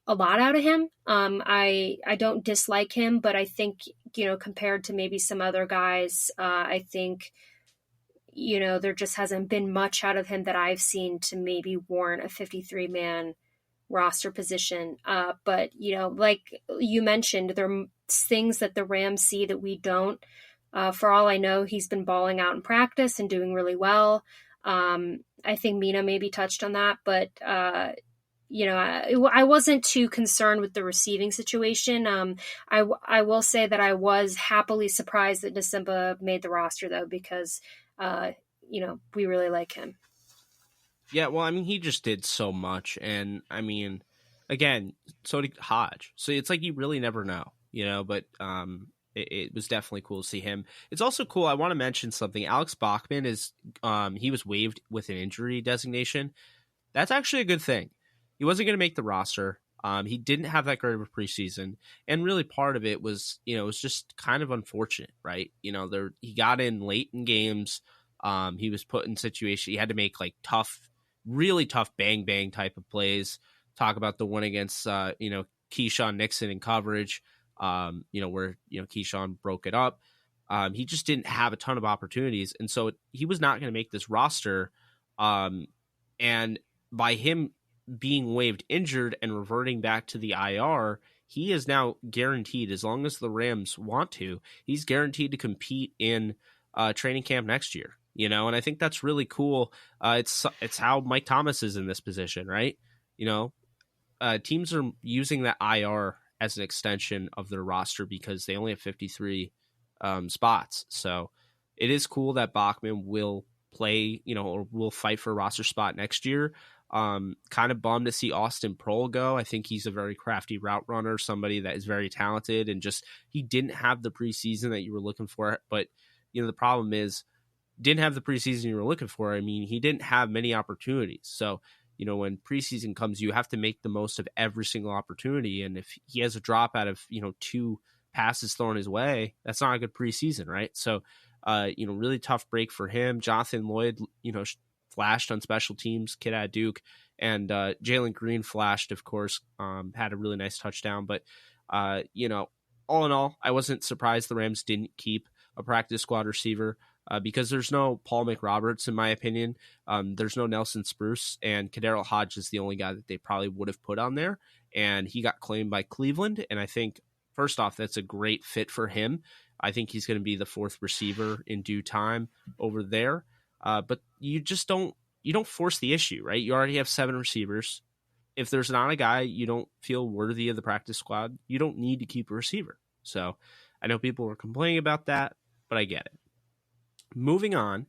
a lot out of him. I don't dislike him, but I think, compared to maybe some other guys, I think there just hasn't been much out of him that I've seen to maybe warrant a 53-man roster position. But, like you mentioned, there are things that the Rams see that we don't. For all I know, he's been balling out in practice and doing really well. I think Mina maybe touched on that, but I wasn't too concerned with the receiving situation. I will say that I was happily surprised that Nasimba made the roster, though, because, we really like him. Yeah, well, I mean, he just did so much. And, I mean, again, so did Hodge. So it's like you really never know, but it was definitely cool to see him. It's also cool. I want to mention something. Alex Bachman he was waived with an injury designation. That's actually a good thing. He wasn't going to make the roster. He didn't have that great of a preseason, and really part of it was, it was just kind of unfortunate, right? He got in late in games. He was put in situations. He had to make like really tough bang bang type of plays. Talk about the one against Keyshawn Nixon in coverage, where Keyshawn broke it up. He just didn't have a ton of opportunities, and so he was not going to make this roster. And by him being waived injured and reverting back to the IR, he is now guaranteed, as long as the Rams want to, he's guaranteed to compete in training camp next year. And I think that's really cool. It's how Mike Thomas is in this position, right? Teams are using that IR as an extension of their roster because they only have 53 spots. So it is cool that Bachman will play, or will fight for a roster spot next year. Kind of bummed to see Austin Prohl go. I think he's a very crafty route runner, somebody that is very talented, and just he didn't have the preseason that you were looking for. But the problem is, didn't have the preseason you were looking for. I mean, he didn't have many opportunities. So when preseason comes, you have to make the most of every single opportunity. And if he has a drop out of 2 passes thrown his way, that's not a good preseason, right? So really tough break for him. Jonathan Lloyd, flashed on special teams, kid at Duke, and Jalen Green flashed, of course, had a really nice touchdown. But, all in all, I wasn't surprised the Rams didn't keep a practice squad receiver because there's no Paul McRoberts, in my opinion. There's no Nelson Spruce, and Kadarius Hodge is the only guy that they probably would have put on there. And he got claimed by Cleveland, and I think, first off, that's a great fit for him. I think he's going to be the 4th receiver in due time over there. But you just don't force the issue, right? You already have 7 receivers. If there's not a guy you don't feel worthy of the practice squad, you don't need to keep a receiver. So I know people were complaining about that, but I get it. Moving on,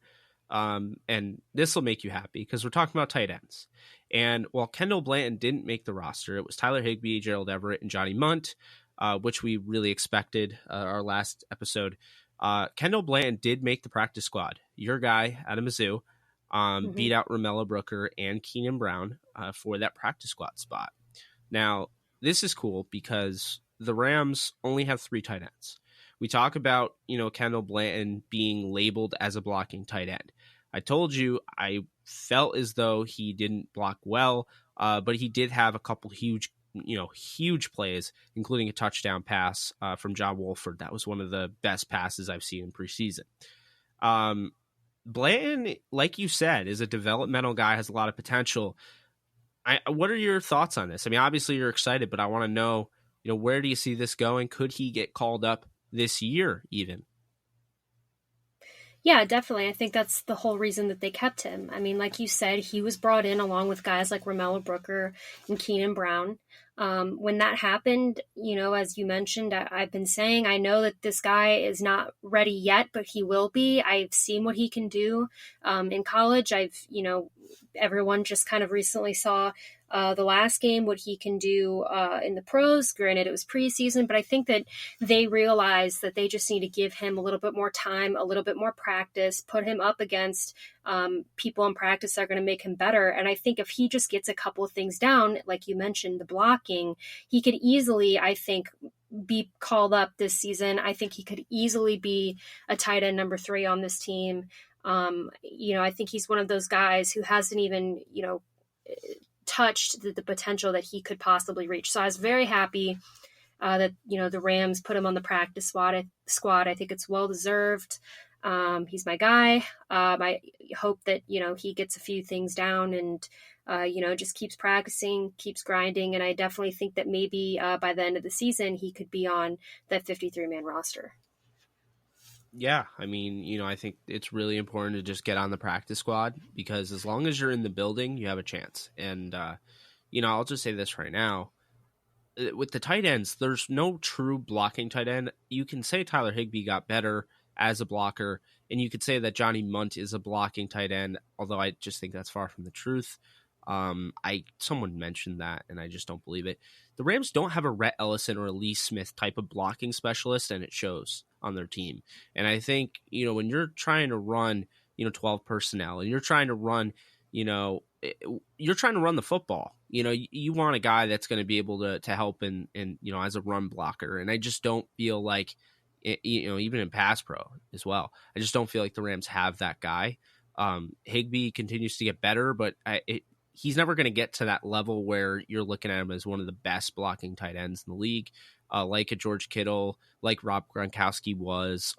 and this will make you happy because we're talking about tight ends. And while Kendall Blanton didn't make the roster, it was Tyler Higbee, Gerald Everett, and Johnny Munt, which we really expected our last episode. Kendall Blanton did make the practice squad. Your guy, Adam Mizzou, beat out Romello Brooker and Keenan Brown for that practice squad spot. Now, this is cool because the Rams only have 3 tight ends. We talk about, Kendall Blanton being labeled as a blocking tight end. I told you I felt as though he didn't block well, but he did have a couple huge plays, including a touchdown pass from John Wolford. That was one of the best passes I've seen in preseason. Blanton, like you said, is a developmental guy, has a lot of potential. What are your thoughts on this? I mean, obviously you're excited, but I want to know, where do you see this going? Could he get called up this year even? Yeah, definitely. I think that's the whole reason that they kept him. I mean, like you said, he was brought in along with guys like Romello Brooker and Keenan Brown. When that happened, as you mentioned, I've been saying, I know that this guy is not ready yet, but he will be. I've seen what he can do in college. Everyone just kind of recently saw the last game, what he can do in the pros. Granted, it was preseason, but I think that they realize that they just need to give him a little bit more time, a little bit more practice, put him up against people in practice that are going to make him better. And I think if he just gets a couple of things down, like you mentioned, the blocking, he could easily, I think, be called up this season. I think he could easily be a tight end number 3 on this team. I think he's one of those guys who hasn't even, touched the potential that he could possibly reach. So I was very happy that, the Rams put him on the practice squad. I think it's well deserved. He's my guy. I hope that, he gets a few things down and, just keeps practicing, keeps grinding. And I definitely think that maybe by the end of the season, he could be on that 53-man roster. Yeah, I mean, I think it's really important to just get on the practice squad because as long as you're in the building, you have a chance. And, I'll just say this right now. With the tight ends, there's no true blocking tight end. You can say Tyler Higbee got better as a blocker, and you could say that Johnny Munt is a blocking tight end, although I just think that's far from the truth. Someone mentioned that, and I just don't believe it. The Rams don't have a Rhett Ellison or a Lee Smith type of blocking specialist, and it shows on their team. And I think, when you're trying to run, 12 personnel, and you're trying to run, you're trying to run the football. You want a guy that's going to be able to help in as a run blocker. And I just don't feel like, even in pass pro as well, I just don't feel like the Rams have that guy. Higbee continues to get better, but he's never going to get to that level where you're looking at him as one of the best blocking tight ends in the league, like a George Kittle, like Rob Gronkowski was,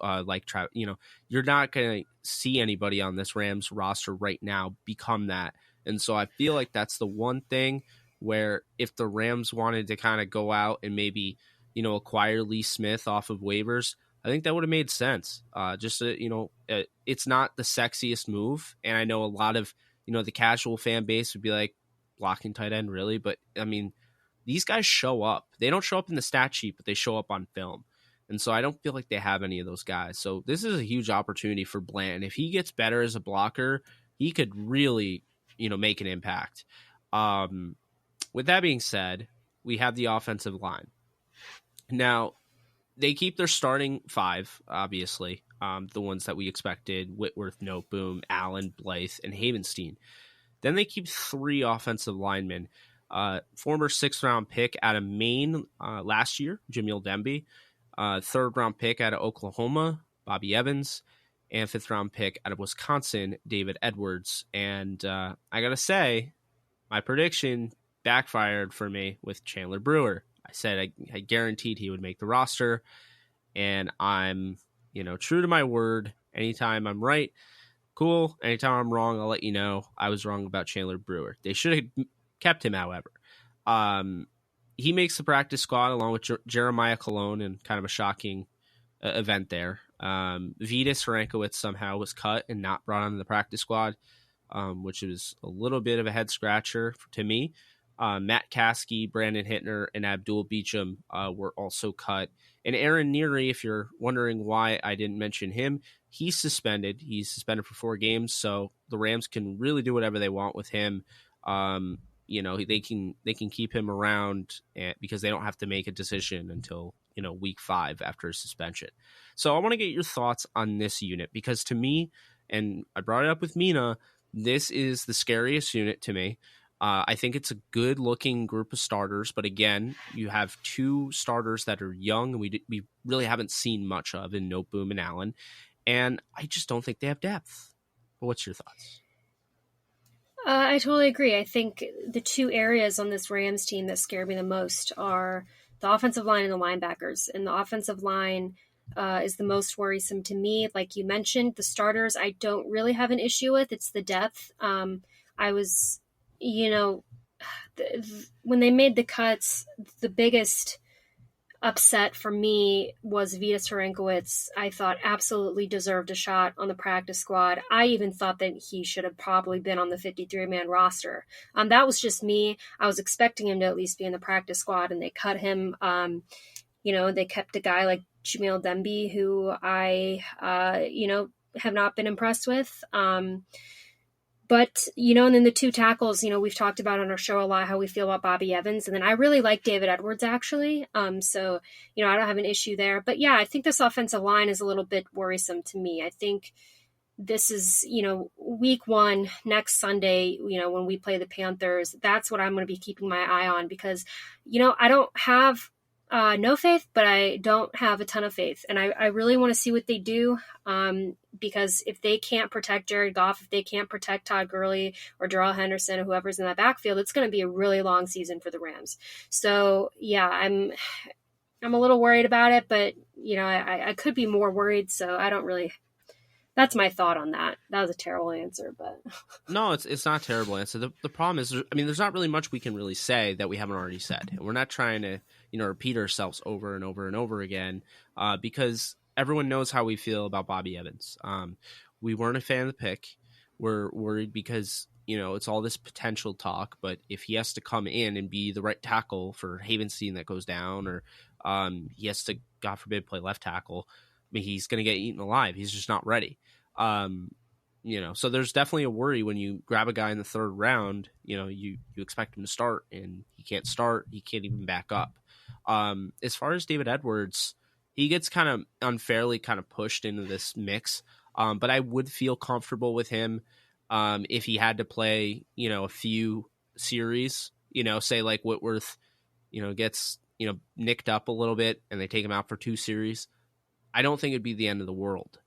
you're not going to see anybody on this Rams roster right now become that. And so I feel like that's the one thing where if the Rams wanted to kind of go out and maybe, acquire Lee Smith off of waivers, I think that would have made sense. It's not the sexiest move. And I know a lot of, the casual fan base would be like, blocking tight end, really? But I mean, these guys show up. They don't show up in the stat sheet, but they show up on film. And so I don't feel like they have any of those guys. So this is a huge opportunity for Bland. If he gets better as a blocker, he could really, make an impact. With that being said, we have the offensive line. Now, they keep their starting five, obviously, the ones that we expected: Whitworth, Noteboom, Allen, Blythe, and Havenstein. Then they keep 3 offensive linemen. Former 6th-round pick out of Maine last year, Jamil Demby. 3rd-round pick out of Oklahoma, Bobby Evans. And 5th-round pick out of Wisconsin, David Edwards. And I got to say, my prediction backfired for me with Chandler Brewer. I said I guaranteed he would make the roster. And I'm, true to my word. Anytime I'm right, cool. Anytime I'm wrong, I'll let you know. I was wrong about Chandler Brewer. They should have kept him, however. He makes the practice squad along with Jeremiah Colon in kind of a shocking event there. Vitas Hrankowitz somehow was cut and not brought on the practice squad, which was a little bit of a head scratcher to me. Matt Caskey, Brandon Hittner, and Abdul Beecham were also cut. And Aaron Neary, if you're wondering why I didn't mention him, he's suspended. He's suspended for 4 games, so the Rams can really do whatever they want with him. They can keep him around because they don't have to make a decision until week 5 after his suspension. So I want to get your thoughts on this unit, because to me, and I brought it up with Mina, this is the scariest unit to me. I think it's a good-looking group of starters, but again, you have 2 starters that are young and we really haven't seen much of in Noteboom and Allen, and I just don't think they have depth. But what's your thoughts? I totally agree. I think the 2 areas on this Rams team that scare me the most are the offensive line and the linebackers. And the offensive line is the most worrisome to me. Like you mentioned, the starters I don't really have an issue with. It's the depth. I was, when they made the cuts, the biggest upset for me was Vitas Hrankowitz. I thought absolutely deserved a shot on the practice squad. I even thought that he should have probably been on the 53-man roster. That was just me. I was expecting him to at least be in the practice squad, and they cut him. They kept a guy like Jamil Demby, who I, have not been impressed with. But, and then the 2 tackles, we've talked about on our show a lot how we feel about Bobby Evans. And then I really like David Edwards, actually. So, I don't have an issue there. But, yeah, I think this offensive line is a little bit worrisome to me. I think this is, week 1, next Sunday, when we play the Panthers. That's what I'm going to be keeping my eye on because, I don't have no faith, but I don't have a ton of faith. And I really want to see what they do because if they can't protect Jared Goff, if they can't protect Todd Gurley or Darrell Henderson or whoever's in that backfield, it's going to be a really long season for the Rams. So, yeah, I'm a little worried about it, but, I could be more worried. So I don't really – that's my thought on that. That was a terrible answer, but – No, it's not a terrible answer. The problem is, there's not really much we can really say that we haven't already said. And we're not trying to – repeat ourselves over and over and over again because everyone knows how we feel about Bobby Evans. We weren't a fan of the pick. We're worried because it's all this potential talk, but if he has to come in and be the right tackle for Havenstein that goes down, or he has to, God forbid, play left tackle, I mean, he's going to get eaten alive. He's just not ready. So there's definitely a worry when you grab a guy in the third round, you expect him to start, and he can't start. He can't even back up. As far as David Edwards, he gets kind of unfairly kind of pushed into this mix. But I would feel comfortable with him if he had to play, a few series, say like Whitworth, gets, nicked up a little bit and they take him out for 2 series. I don't think it'd be the end of the world.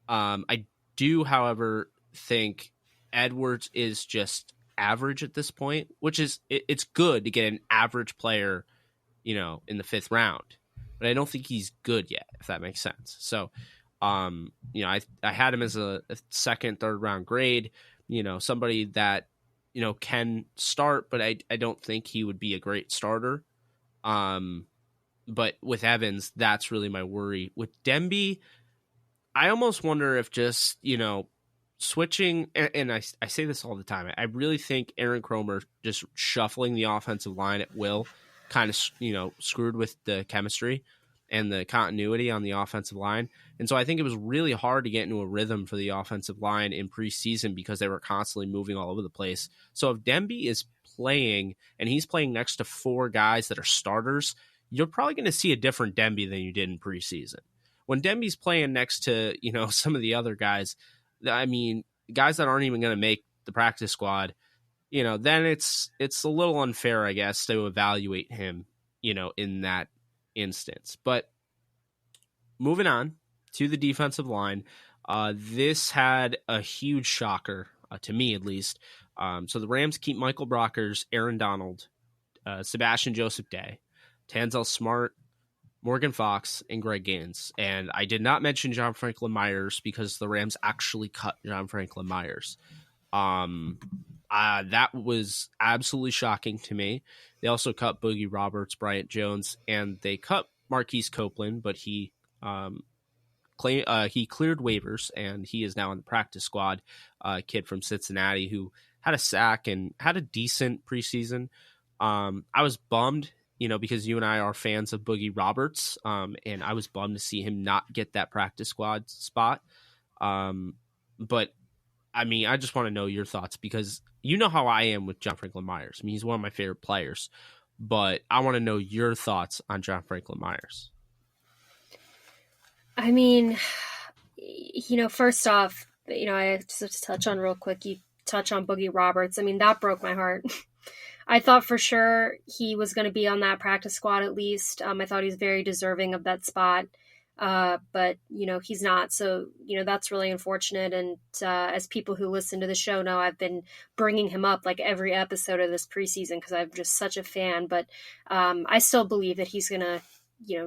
I do, however, think Edwards is just average at this point, which is, it's good to get an average player, in the 5th round, but I don't think he's good yet, if that makes sense. So, I had him as a 2nd, 3rd round grade, somebody that, can start, but I don't think he would be a great starter. But with Evans, that's really my worry. With Demby, I almost wonder if just, switching, and I say this all the time, I really think Aaron Kromer just shuffling the offensive line at will kind of, screwed with the chemistry and the continuity on the offensive line. And so I think it was really hard to get into a rhythm for the offensive line in preseason because they were constantly moving all over the place. So if Demby is playing and he's playing next to 4 guys that are starters, you're probably going to see a different Demby than you did in preseason. When Demby's playing next to, some of the other guys, I mean, guys that aren't even going to make the practice squad, then it's a little unfair, I guess, to evaluate him, in that instance. But moving on to the defensive line, this had a huge shocker, to me at least. So the Rams keep Michael Brockers, Aaron Donald, Sebastian Joseph Day, Tanzel Smart, Morgan Fox, and Greg Gaines. And I did not mention John Franklin Myers because the Rams actually cut John Franklin Myers. That was absolutely shocking to me. They also cut Boogie Roberts, Bryant Jones, and they cut Marquise Copeland, but he cleared waivers, and he is now on the practice squad. Kid from Cincinnati who had a sack and had a decent preseason. I was bummed, because you and I are fans of Boogie Roberts, and I was bummed to see him not get that practice squad spot. But I mean, I just want to know your thoughts, because you know how I am with John Franklin Myers. I mean, he's one of my favorite players, but I want to know your thoughts on John Franklin Myers. I mean, first off, I just to touch on real quick, you touch on Boogie Roberts. I mean, that broke my heart. I thought for sure he was going to be on that practice squad at least. I thought he was very deserving of that spot. But he's not. So, that's really unfortunate. And as people who listen to the show know, I've been bringing him up like every episode of this preseason because I'm just such a fan. But I still believe that he's going to,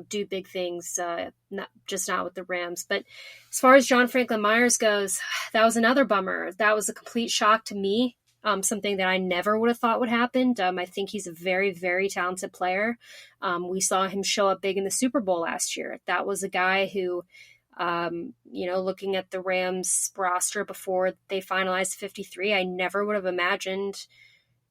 do big things, not with the Rams. But as far as John Franklin Myers goes, that was another bummer. That was a complete shock to me. Something that I never would have thought would happen. I think he's a very, very talented player. We saw him show up big in the Super Bowl last year. That was a guy who, looking at the Rams roster before they finalized 53, I never would have imagined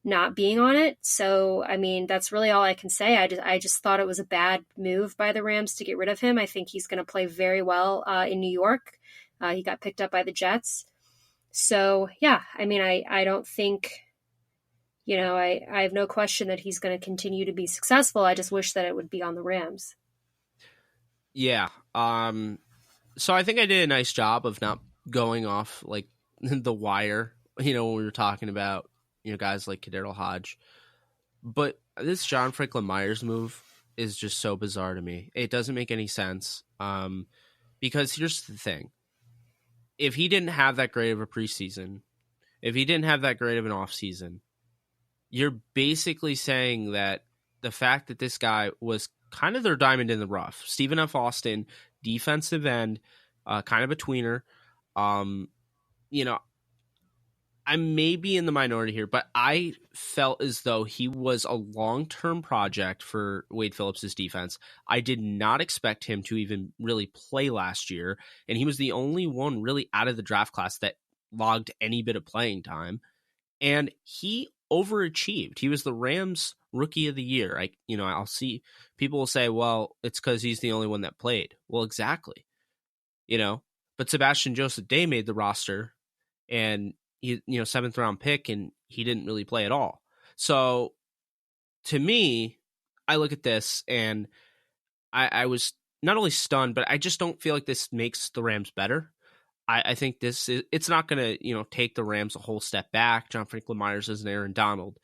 not being on it. So, I mean, that's really all I can say. I just thought it was a bad move by the Rams to get rid of him. I think he's going to play very well in New York. He got picked up by the Jets. So, yeah, I mean, I don't think, I have no question that he's going to continue to be successful. I just wish that it would be on the Rams. Yeah. So I think I did a nice job of not going off like the wire, when we were talking about, guys like Kadero Hodge. But this John Franklin Myers move is just so bizarre to me. It doesn't make any sense. Because here's the thing. If he didn't have that great of a preseason, if he didn't have that great of an offseason, you're basically saying that the fact that this guy was kind of their diamond in the rough, Stephen F. Austin, defensive end, kind of a tweener, I may be in the minority here, but I felt as though he was a long-term project for Wade Phillips' defense. I did not expect him to even really play last year, and he was the only one really out of the draft class that logged any bit of playing time. and he overachieved. He was the Rams Rookie of the Year. I'll see people will say, well, it's because he's the only one that played. Well, exactly. But Sebastian Joseph Day made the roster, and he, 7th round pick, and he didn't really play at all. So to me, I look at this and I was not only stunned, but I just don't feel like this makes the Rams better. I think it's not going to, take the Rams a whole step back. John Franklin Myers isn't Aaron Donald.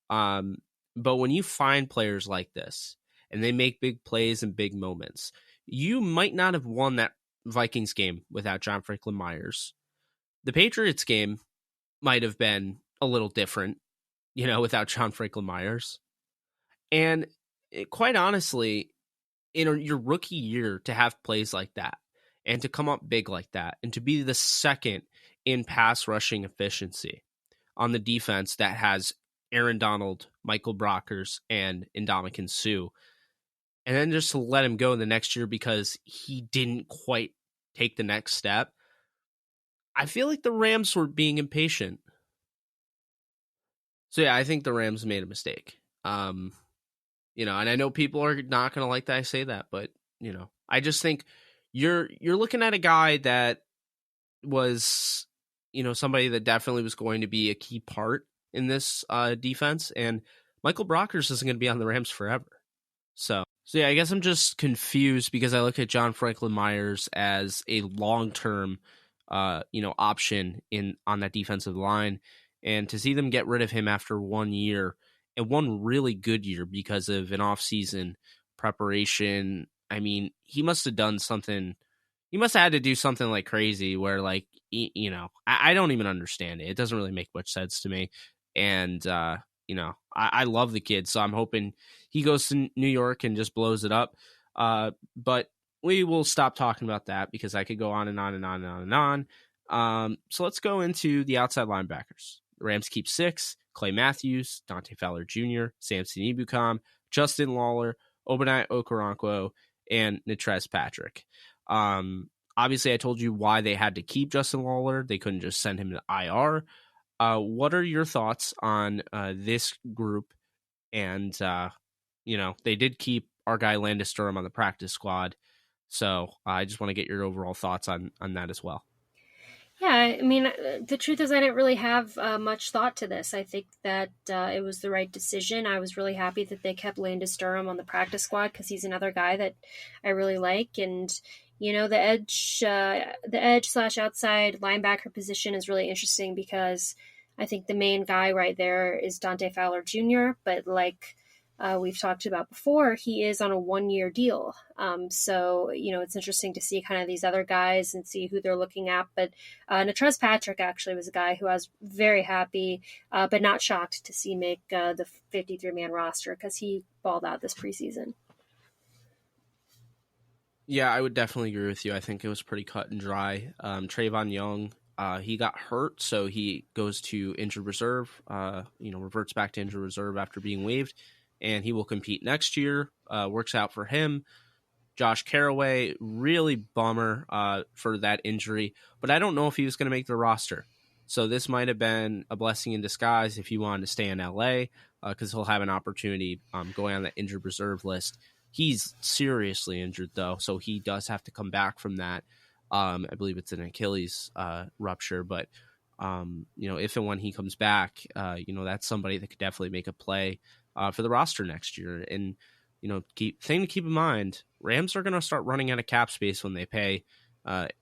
But when you find players like this and they make big plays and big moments, you might not have won that Vikings game without John Franklin Myers. The Patriots game might have been a little different, without John Franklin Myers. And quite honestly, in your rookie year, to have plays like that and to come up big like that and to be the second in pass rushing efficiency on the defense that has Aaron Donald, Michael Brockers, and Ndamukong Suh, and then just to let him go in the next year because he didn't quite take the next step, I feel like the Rams were being impatient. So yeah, I think the Rams made a mistake. And I know people are not going to like that I say that, but I just think you're looking at a guy that was, somebody that definitely was going to be a key part in this defense, and Michael Brockers isn't going to be on the Rams forever. So yeah, I guess I'm just confused because I look at John Franklin Myers as a long-term, option on that defensive line, and to see them get rid of him after 1 year and one really good year because of an off-season preparation. I mean, he must have done something. He must have had to do something like crazy where, like, I don't even understand it. It doesn't really make much sense to me. And, I love the kid, so I'm hoping he goes to New York and just blows it up. But we will stop talking about that because I could go on and on and on and on and on. So let's go into the outside linebackers. The Rams keep 6: Clay Matthews, Dante Fowler Jr., Samson Ebukam, Justin Lawler, Obadiah Okoronkwo, and Natrez Patrick. Obviously, I told you why they had to keep Justin Lawler. They couldn't just send him to IR. What are your thoughts on this group? And, they did keep our guy Landis Durham on the practice squad. So I just want to get your overall thoughts on that as well. Yeah, I mean, the truth is I didn't really have much thought to this. I think that it was the right decision. I was really happy that they kept Landis Durham on the practice squad because he's another guy that I really like. And, the edge/outside linebacker position is really interesting because I think the main guy right there is Dante Fowler Jr., but like we've talked about before, he is on a 1-year deal. So, it's interesting to see kind of these other guys and see who they're looking at. But Natrez Patrick actually was a guy who I was very happy, but not shocked to see make the 53-man roster because he balled out this preseason. Yeah, I would definitely agree with you. I think it was pretty cut and dry. Trayvon Young, he got hurt, so he goes to injured reserve, reverts back to injured reserve after being waived, and he will compete next year. Works out for him. Josh Caraway, really bummer for that injury, but I don't know if he was going to make the roster. So this might have been a blessing in disguise if he wanted to stay in LA because he'll have an opportunity going on the injured reserve list. He's seriously injured, though, so he does have to come back from that. I believe it's an Achilles rupture, but if and when he comes back, that's somebody that could definitely make a play for the roster next year. And thing to keep in mind, Rams are going to start running out of cap space when they pay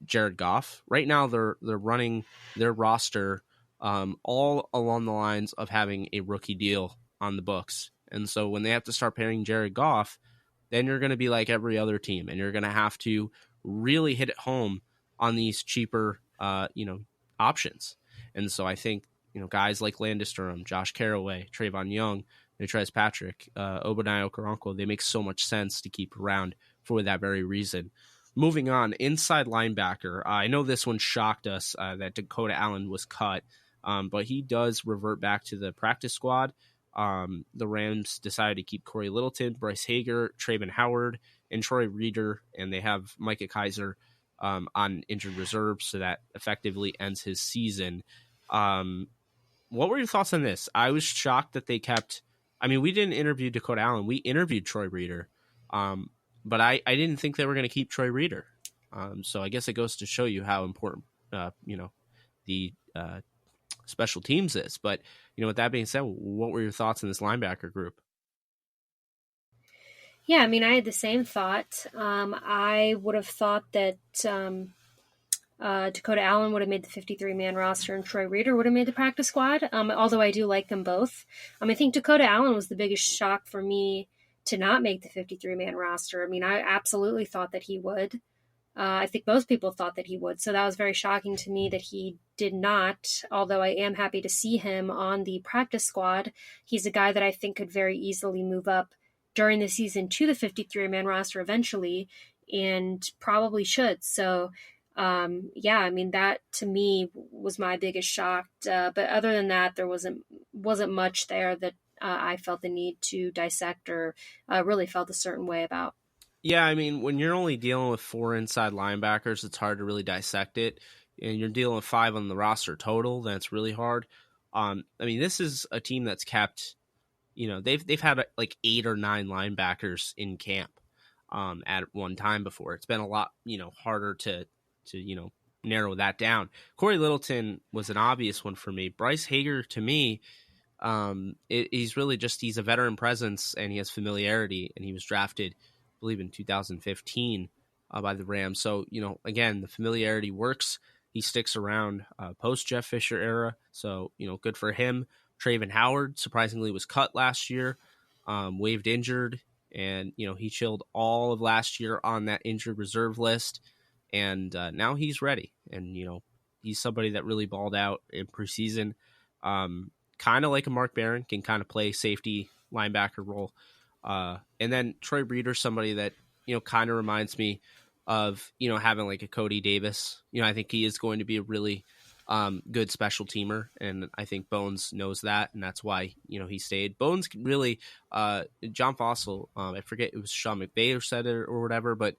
Jared Goff. Right now, they're running their roster all along the lines of having a rookie deal on the books, and so when they have to start paying Jared Goff, then you're going to be like every other team, and you're going to have to really hit it home on these cheaper, options. And so I think, guys like Landis Durham, Josh Caraway, Trayvon Young, Natrez Patrick, Obadiah Okoronkwo, they make so much sense to keep around for that very reason. Moving on, inside linebacker. I know this one shocked us that Dakota Allen was cut, but he does revert back to the practice squad. The Rams decided to keep Corey Littleton, Bryce Hager, Trayvon Howard, and Troy Reeder, and they have Micah Kaiser on injured reserve, so that effectively ends his season. what were your thoughts on this? I was shocked that they kept. I mean, we didn't interview Dakota Allen. We interviewed Troy Reeder, but I didn't think they were going to keep Troy Reeder. So I guess it goes to show you how important, the special teams is. But with that being said, what were your thoughts on this linebacker group? Yeah, I mean, I had the same thought. I would have thought that Dakota Allen would have made the 53-man roster and Troy Reeder would have made the practice squad, although I do like them both. I think Dakota Allen was the biggest shock for me to not make the 53-man roster. I mean, I absolutely thought that he would. I think most people thought that he would. So that was very shocking to me that he did not, although I am happy to see him on the practice squad. He's a guy that I think could very easily move up during the season to the 53-man roster eventually, and probably should. So, yeah, I mean, that to me was my biggest shock. But other than that, there wasn't much there that I felt the need to dissect or really felt a certain way about. Yeah, I mean, when you're only dealing with 4 inside linebackers, it's hard to really dissect it. And you're dealing with 5 on the roster total, then it's really hard. I mean, this is a team that's kept, they've had like 8 or 9 linebackers in camp at one time before. It's been a lot, harder to narrow that down. Corey Littleton was an obvious one for me. Bryce Hager, to me, he's really just, he's a veteran presence and he has familiarity, and he was drafted, I believe, in 2015 by the Rams. So, again, the familiarity works. He sticks around post Jeff Fisher era. So, good for him. Traven Howard, surprisingly, was cut last year, waived injured, and, he chilled all of last year on that injured reserve list. And now he's ready. And, he's somebody that really balled out in preseason. Kind of like a Mark Barron, can kind of play safety linebacker role. And then Troy Reeder, somebody that, kind of reminds me of, having like a Cody Davis. I think he is going to be a really good special teamer. And I think Bones knows that. And that's why, he stayed. Bones really, John Fossil, I forget, it was Sean McVay who said it or whatever, but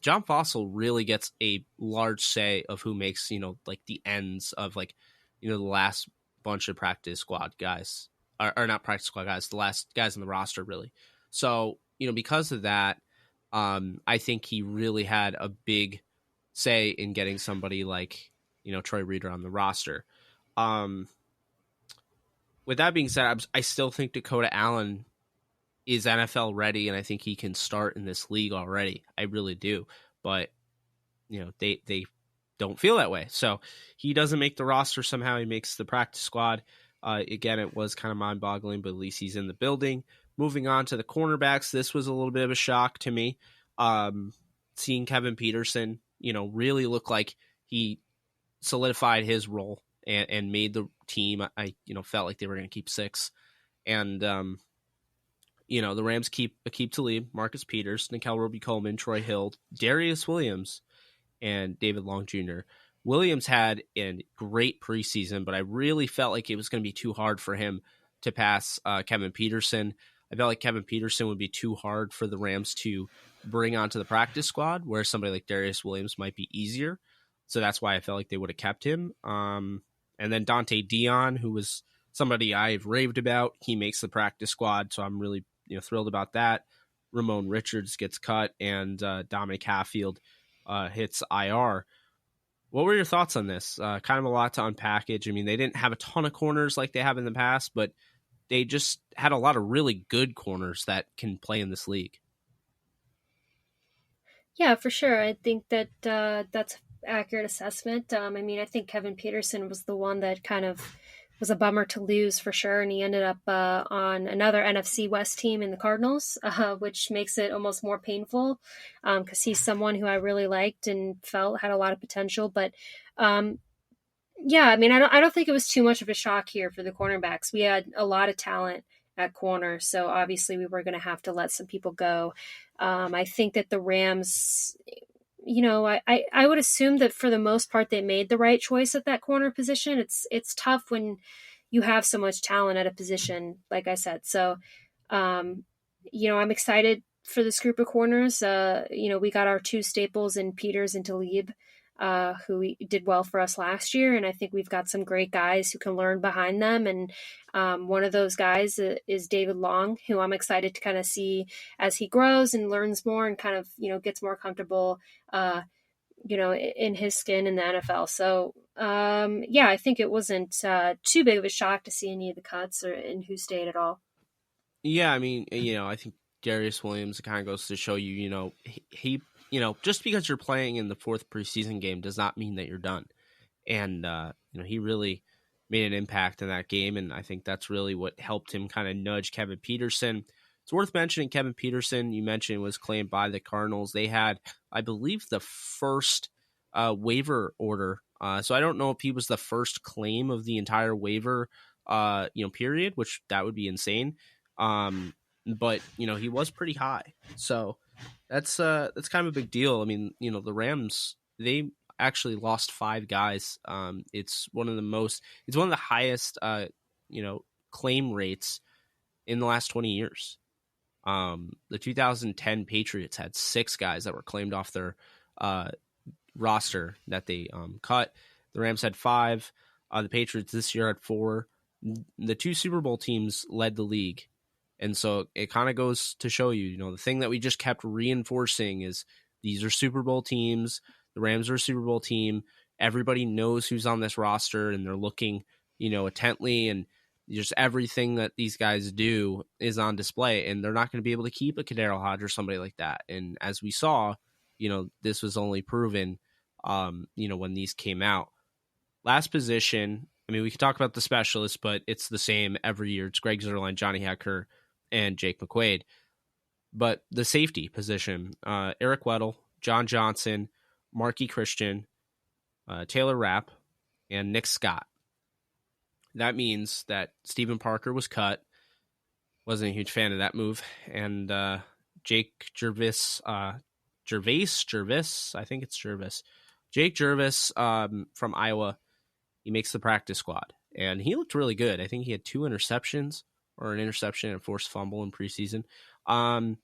John Fossil really gets a large say of who makes, like the ends of like, the last bunch of practice squad guys. Or not practice squad guys, the last guys on the roster, really. So, because of that, I think he really had a big say in getting somebody like, Troy Reeder on the roster. With that being said, I still think Dakota Allen is NFL ready, and I think he can start in this league already. I really do. But, they don't feel that way. So he doesn't make the roster somehow. He makes the practice squad. Again, it was kind of mind-boggling, but at least he's in the building. Moving on to the cornerbacks, this was a little bit of a shock to me. Seeing Kevin Peterson, really look like he solidified his role and made the team. I felt like they were going to keep 6. And, the Rams keep Talib, Marcus Peters, Nikel Roby-Coleman, Troy Hill, Darius Williams, and David Long Jr. Williams had a great preseason, but I really felt like it was going to be too hard for him to pass Kevin Peterson. I felt like Kevin Peterson would be too hard for the Rams to bring onto the practice squad, where somebody like Darius Williams might be easier. So that's why I felt like they would have kept him. And then Dante Dion, who was somebody I've raved about, he makes the practice squad, so I'm really thrilled about that. Ramon Richards gets cut, and Dominic Hatfield hits IR. What were your thoughts on this? Kind of a lot to unpackage. I mean, they didn't have a ton of corners like they have in the past, but they just had a lot of really good corners that can play in this league. Yeah, for sure. I think that that's an accurate assessment. I mean, I think Kevin Peterson was the one that kind of was a bummer to lose for sure, and he ended up on another NFC West team in the Cardinals, which makes it almost more painful because he's someone who I really liked and felt had a lot of potential. But yeah, I mean, I don't think it was too much of a shock here for the cornerbacks. We had a lot of talent at corner, so obviously we were going to have to let some people go. I think that the Rams, I would assume that for the most part they made the right choice at that corner position. It's tough when you have so much talent at a position, like I said. So, I'm excited for this group of corners. We got our 2 staples in Peters and Talib. who did well for us last year. And I think we've got some great guys who can learn behind them. And one of those guys is David Long, who I'm excited to kind of see as he grows and learns more and kind of, gets more comfortable, in his skin in the NFL. So, I think it wasn't too big of a shock to see any of the cuts and who stayed at all. Yeah, I mean, I think Darius Williams, it kind of goes to show you, he just because you're playing in the fourth preseason game does not mean that you're done. And, he really made an impact in that game. And I think that's really what helped him kind of nudge Kevin Peterson. It's worth mentioning Kevin Peterson, you mentioned, was claimed by the Cardinals. They had, I believe, the first waiver order. So I don't know if he was the first claim of the entire waiver, period, which that would be insane. But he was pretty high. So that's kind of a big deal. I mean, the Rams, they actually lost 5 guys. It's one of the highest, claim rates in the last 20 years. The 2010 Patriots had 6 guys that were claimed off their roster that they cut. The Rams had 5. The Patriots this year had 4. The 2 Super Bowl teams led the league. And so it kind of goes to show you, the thing that we just kept reinforcing is these are Super Bowl teams. The Rams are a Super Bowl team. Everybody knows who's on this roster, and they're looking, intently, and just everything that these guys do is on display, and they're not going to be able to keep a Kadero Hodge or somebody like that. And as we saw, this was only proven, when these came out. Last position, I mean, we could talk about the specialists, but it's the same every year. It's Greg Zuerlein, Johnny Hekker, and Jake McQuaid. But the safety position, Eric Weddle, John Johnson, Marky Christian, Taylor Rapp, and Nick Scott. That means that Stephen Parker was cut. Wasn't a huge fan of that move. And Jake Jervis, I think it's Jervis. Jake Jervis from Iowa, he makes the practice squad. And he looked really good. I think he had 2 interceptions, or an interception and a forced fumble in preseason. What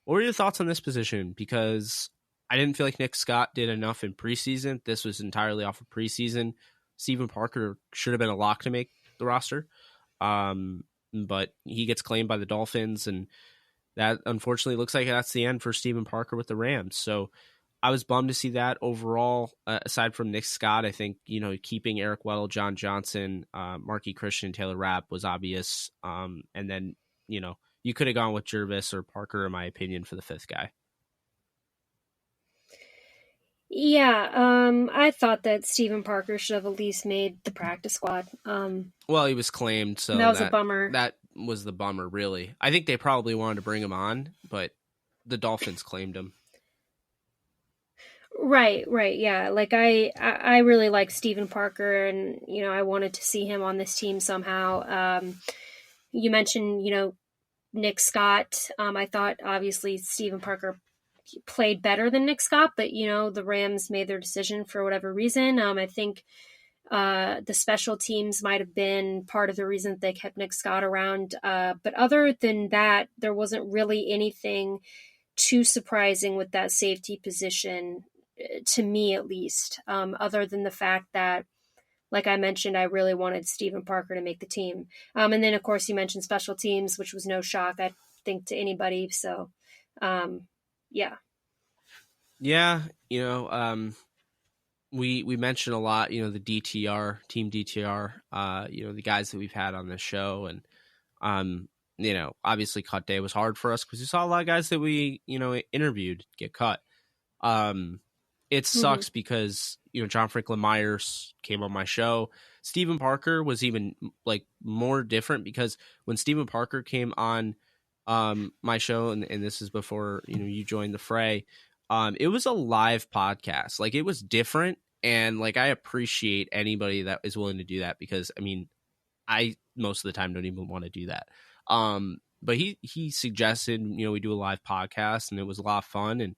were your thoughts on this position? Because I didn't feel like Nick Scott did enough in preseason. This was entirely off of preseason. Stephen Parker should have been a lock to make the roster. But he gets claimed by the Dolphins, and that unfortunately looks like that's the end for Stephen Parker with the Rams. So I was bummed to see that overall. Aside from Nick Scott, I think, keeping Eric Weddle, John Johnson, Marky Christian, Taylor Rapp was obvious. And then, you could have gone with Jervis or Parker, in my opinion, for the 5th guy. Yeah, I thought that Stephen Parker should have at least made the practice squad. Well, he was claimed, so that was a bummer. That was the bummer, really. I think they probably wanted to bring him on, but the Dolphins claimed him. Right, yeah. Like I really like Stephen Parker, and I wanted to see him on this team somehow. You mentioned, Nick Scott. I thought obviously Stephen Parker played better than Nick Scott, but the Rams made their decision for whatever reason. I think the special teams might have been part of the reason that they kept Nick Scott around. But other than that, there wasn't really anything too surprising with that safety position, to me at least, other than the fact that, like I mentioned, I really wanted Stephen Parker to make the team. And then, of course, you mentioned special teams, which was no shock, I think, to anybody. So, yeah. Yeah, we mentioned a lot, the DTR, Team DTR, the guys that we've had on this show. And, obviously cut day was hard for us because we saw a lot of guys that we, interviewed get cut. It sucks because, John Franklin Myers came on my show. Stephen Parker was even more different because when Stephen Parker came on my show, and this is before, you joined the fray, it was a live podcast. It was different. And I appreciate anybody that is willing to do that because, I most of the time don't even want to do that. But he suggested, we do a live podcast, and it was a lot of fun. And,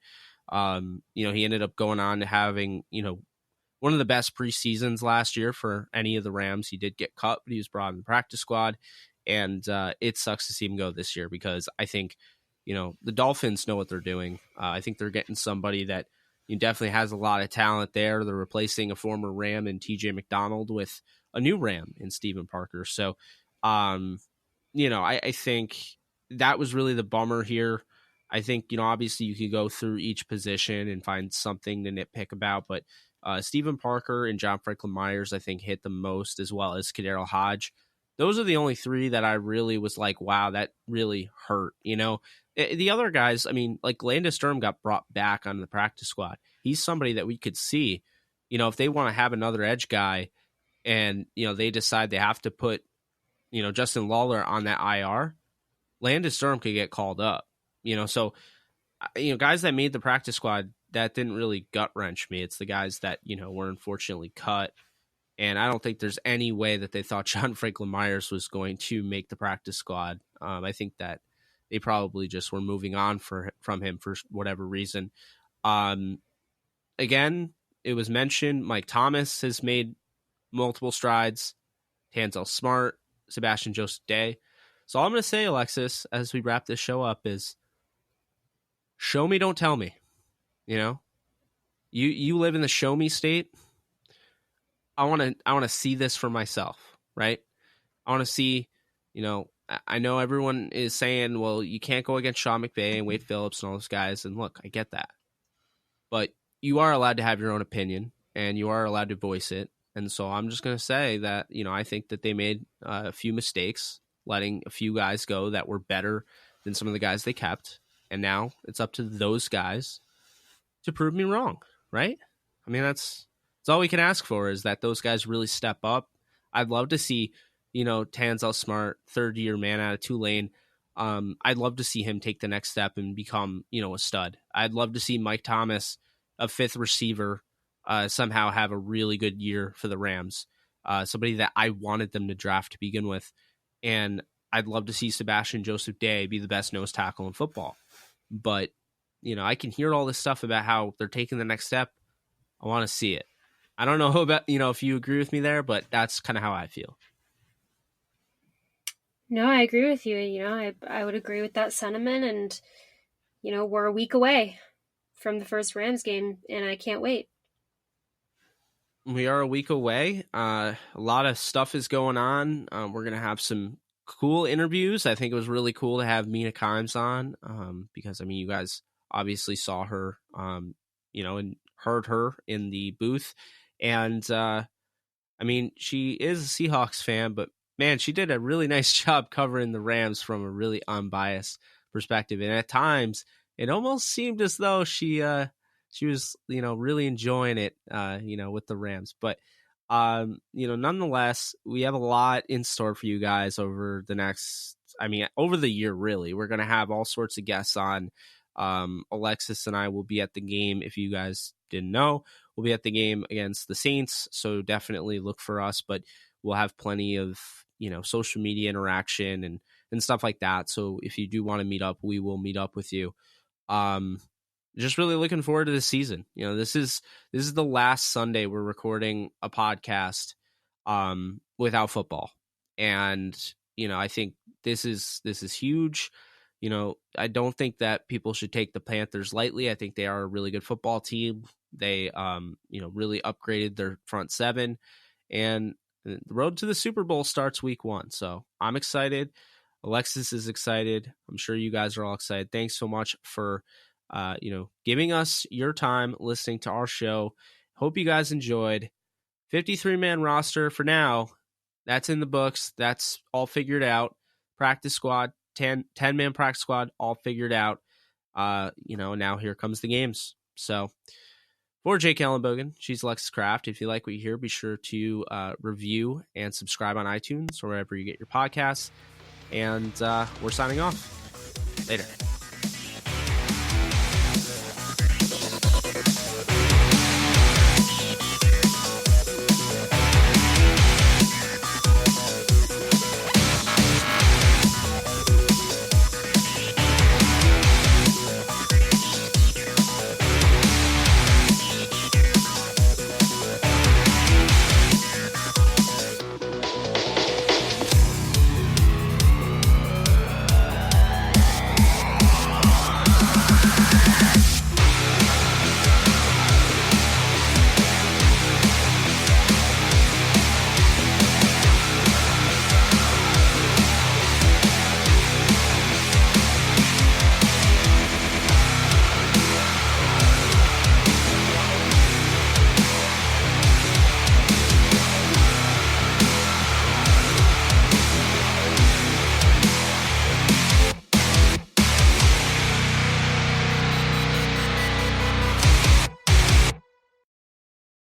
he ended up going on to having, one of the best preseasons last year for any of the Rams. He did get cut, but he was brought in the practice squad. And it sucks to see him go this year, because I think, the Dolphins know what they're doing. I think they're getting somebody that he definitely has a lot of talent there. They're replacing a former Ram in TJ McDonald with a new Ram in Stephen Parker. So, I think that was really the bummer here. I think, obviously you could go through each position and find something to nitpick about, but Stephen Parker and John Franklin Myers, I think, hit the most, as well as Kadero Hodge. Those are the only three that I really was like, wow, that really hurt. The other guys, I mean, like Landis Sturm got brought back on the practice squad. He's somebody that we could see, if they want to have another edge guy and, they decide they have to put, Justin Lawler on that IR, Landis Sturm could get called up, so, guys that made the practice squad, that didn't really gut wrench me. It's the guys that, were unfortunately cut. And I don't think there's any way that they thought John Franklin Myers was going to make the practice squad. I think that they probably just were moving on from him for whatever reason. Again, it was mentioned, Mike Thomas has made multiple strides. Tanzel Smart, Sebastian Joseph Day. So all I'm going to say, Alexis, as we wrap this show up is, show me, don't tell me. You live in the show me state. I want to see this for myself, right? I want to see, I know everyone is saying, well, you can't go against Sean McVay and Wade Phillips and all those guys. And look, I get that. But you are allowed to have your own opinion and you are allowed to voice it. And so I'm just going to say that, I think that they made a few mistakes, letting a few guys go that were better than some of the guys they kept. And now it's up to those guys to prove me wrong, right? I mean, that's all we can ask for, is that those guys really step up. I'd love to see, Tanzel Smart, third-year man out of Tulane. I'd love to see him take the next step and become, a stud. I'd love to see Mike Thomas, a fifth receiver, somehow have a really good year for the Rams. Somebody that I wanted them to draft to begin with. And I'd love to see Sebastian Joseph Day be the best nose tackle in football. But, I can hear all this stuff about how they're taking the next step. I want to see it. I don't know about, if you agree with me there, but that's kind of how I feel. No, I agree with you. I would agree with that sentiment. And, we're a week away from the first Rams game, and I can't wait. We are a week away. A lot of stuff is going on. We're going to have some cool interviews. I think it was really cool to have Mina Kimes on because, you guys obviously saw her, and heard her in the booth. And, she is a Seahawks fan, but man, she did a really nice job covering the Rams from a really unbiased perspective. And at times it almost seemed as though she was, really enjoying it, with the Rams. But, nonetheless, we have a lot in store for you guys over over the year, really. We're going to have all sorts of guests on. Alexis and I will be at the game. If you guys didn't know, we'll be at the game against the Saints. So definitely look for us, but we'll have plenty of, social media interaction and stuff like that. So if you do want to meet up, we will meet up with you. Just really looking forward to this season. This is the last Sunday we're recording a podcast, without football. And, I think this is huge. I don't think that people should take the Panthers lightly. I think they are a really good football team. They, really upgraded their front seven, and the road to the Super Bowl starts week 1. So I'm excited. Alexis is excited. I'm sure you guys are all excited. Thanks so much for, giving us your time listening to our show. Hope you guys enjoyed. 53-man roster for now. That's in the books. That's all figured out. Practice squad. 10-man practice squad, all figured out. Now here comes the games. So for Jake Ellenbogen, she's Alexis Kraft. If you like what you hear, be sure to review and subscribe on iTunes or wherever you get your podcasts. And we're signing off. Later.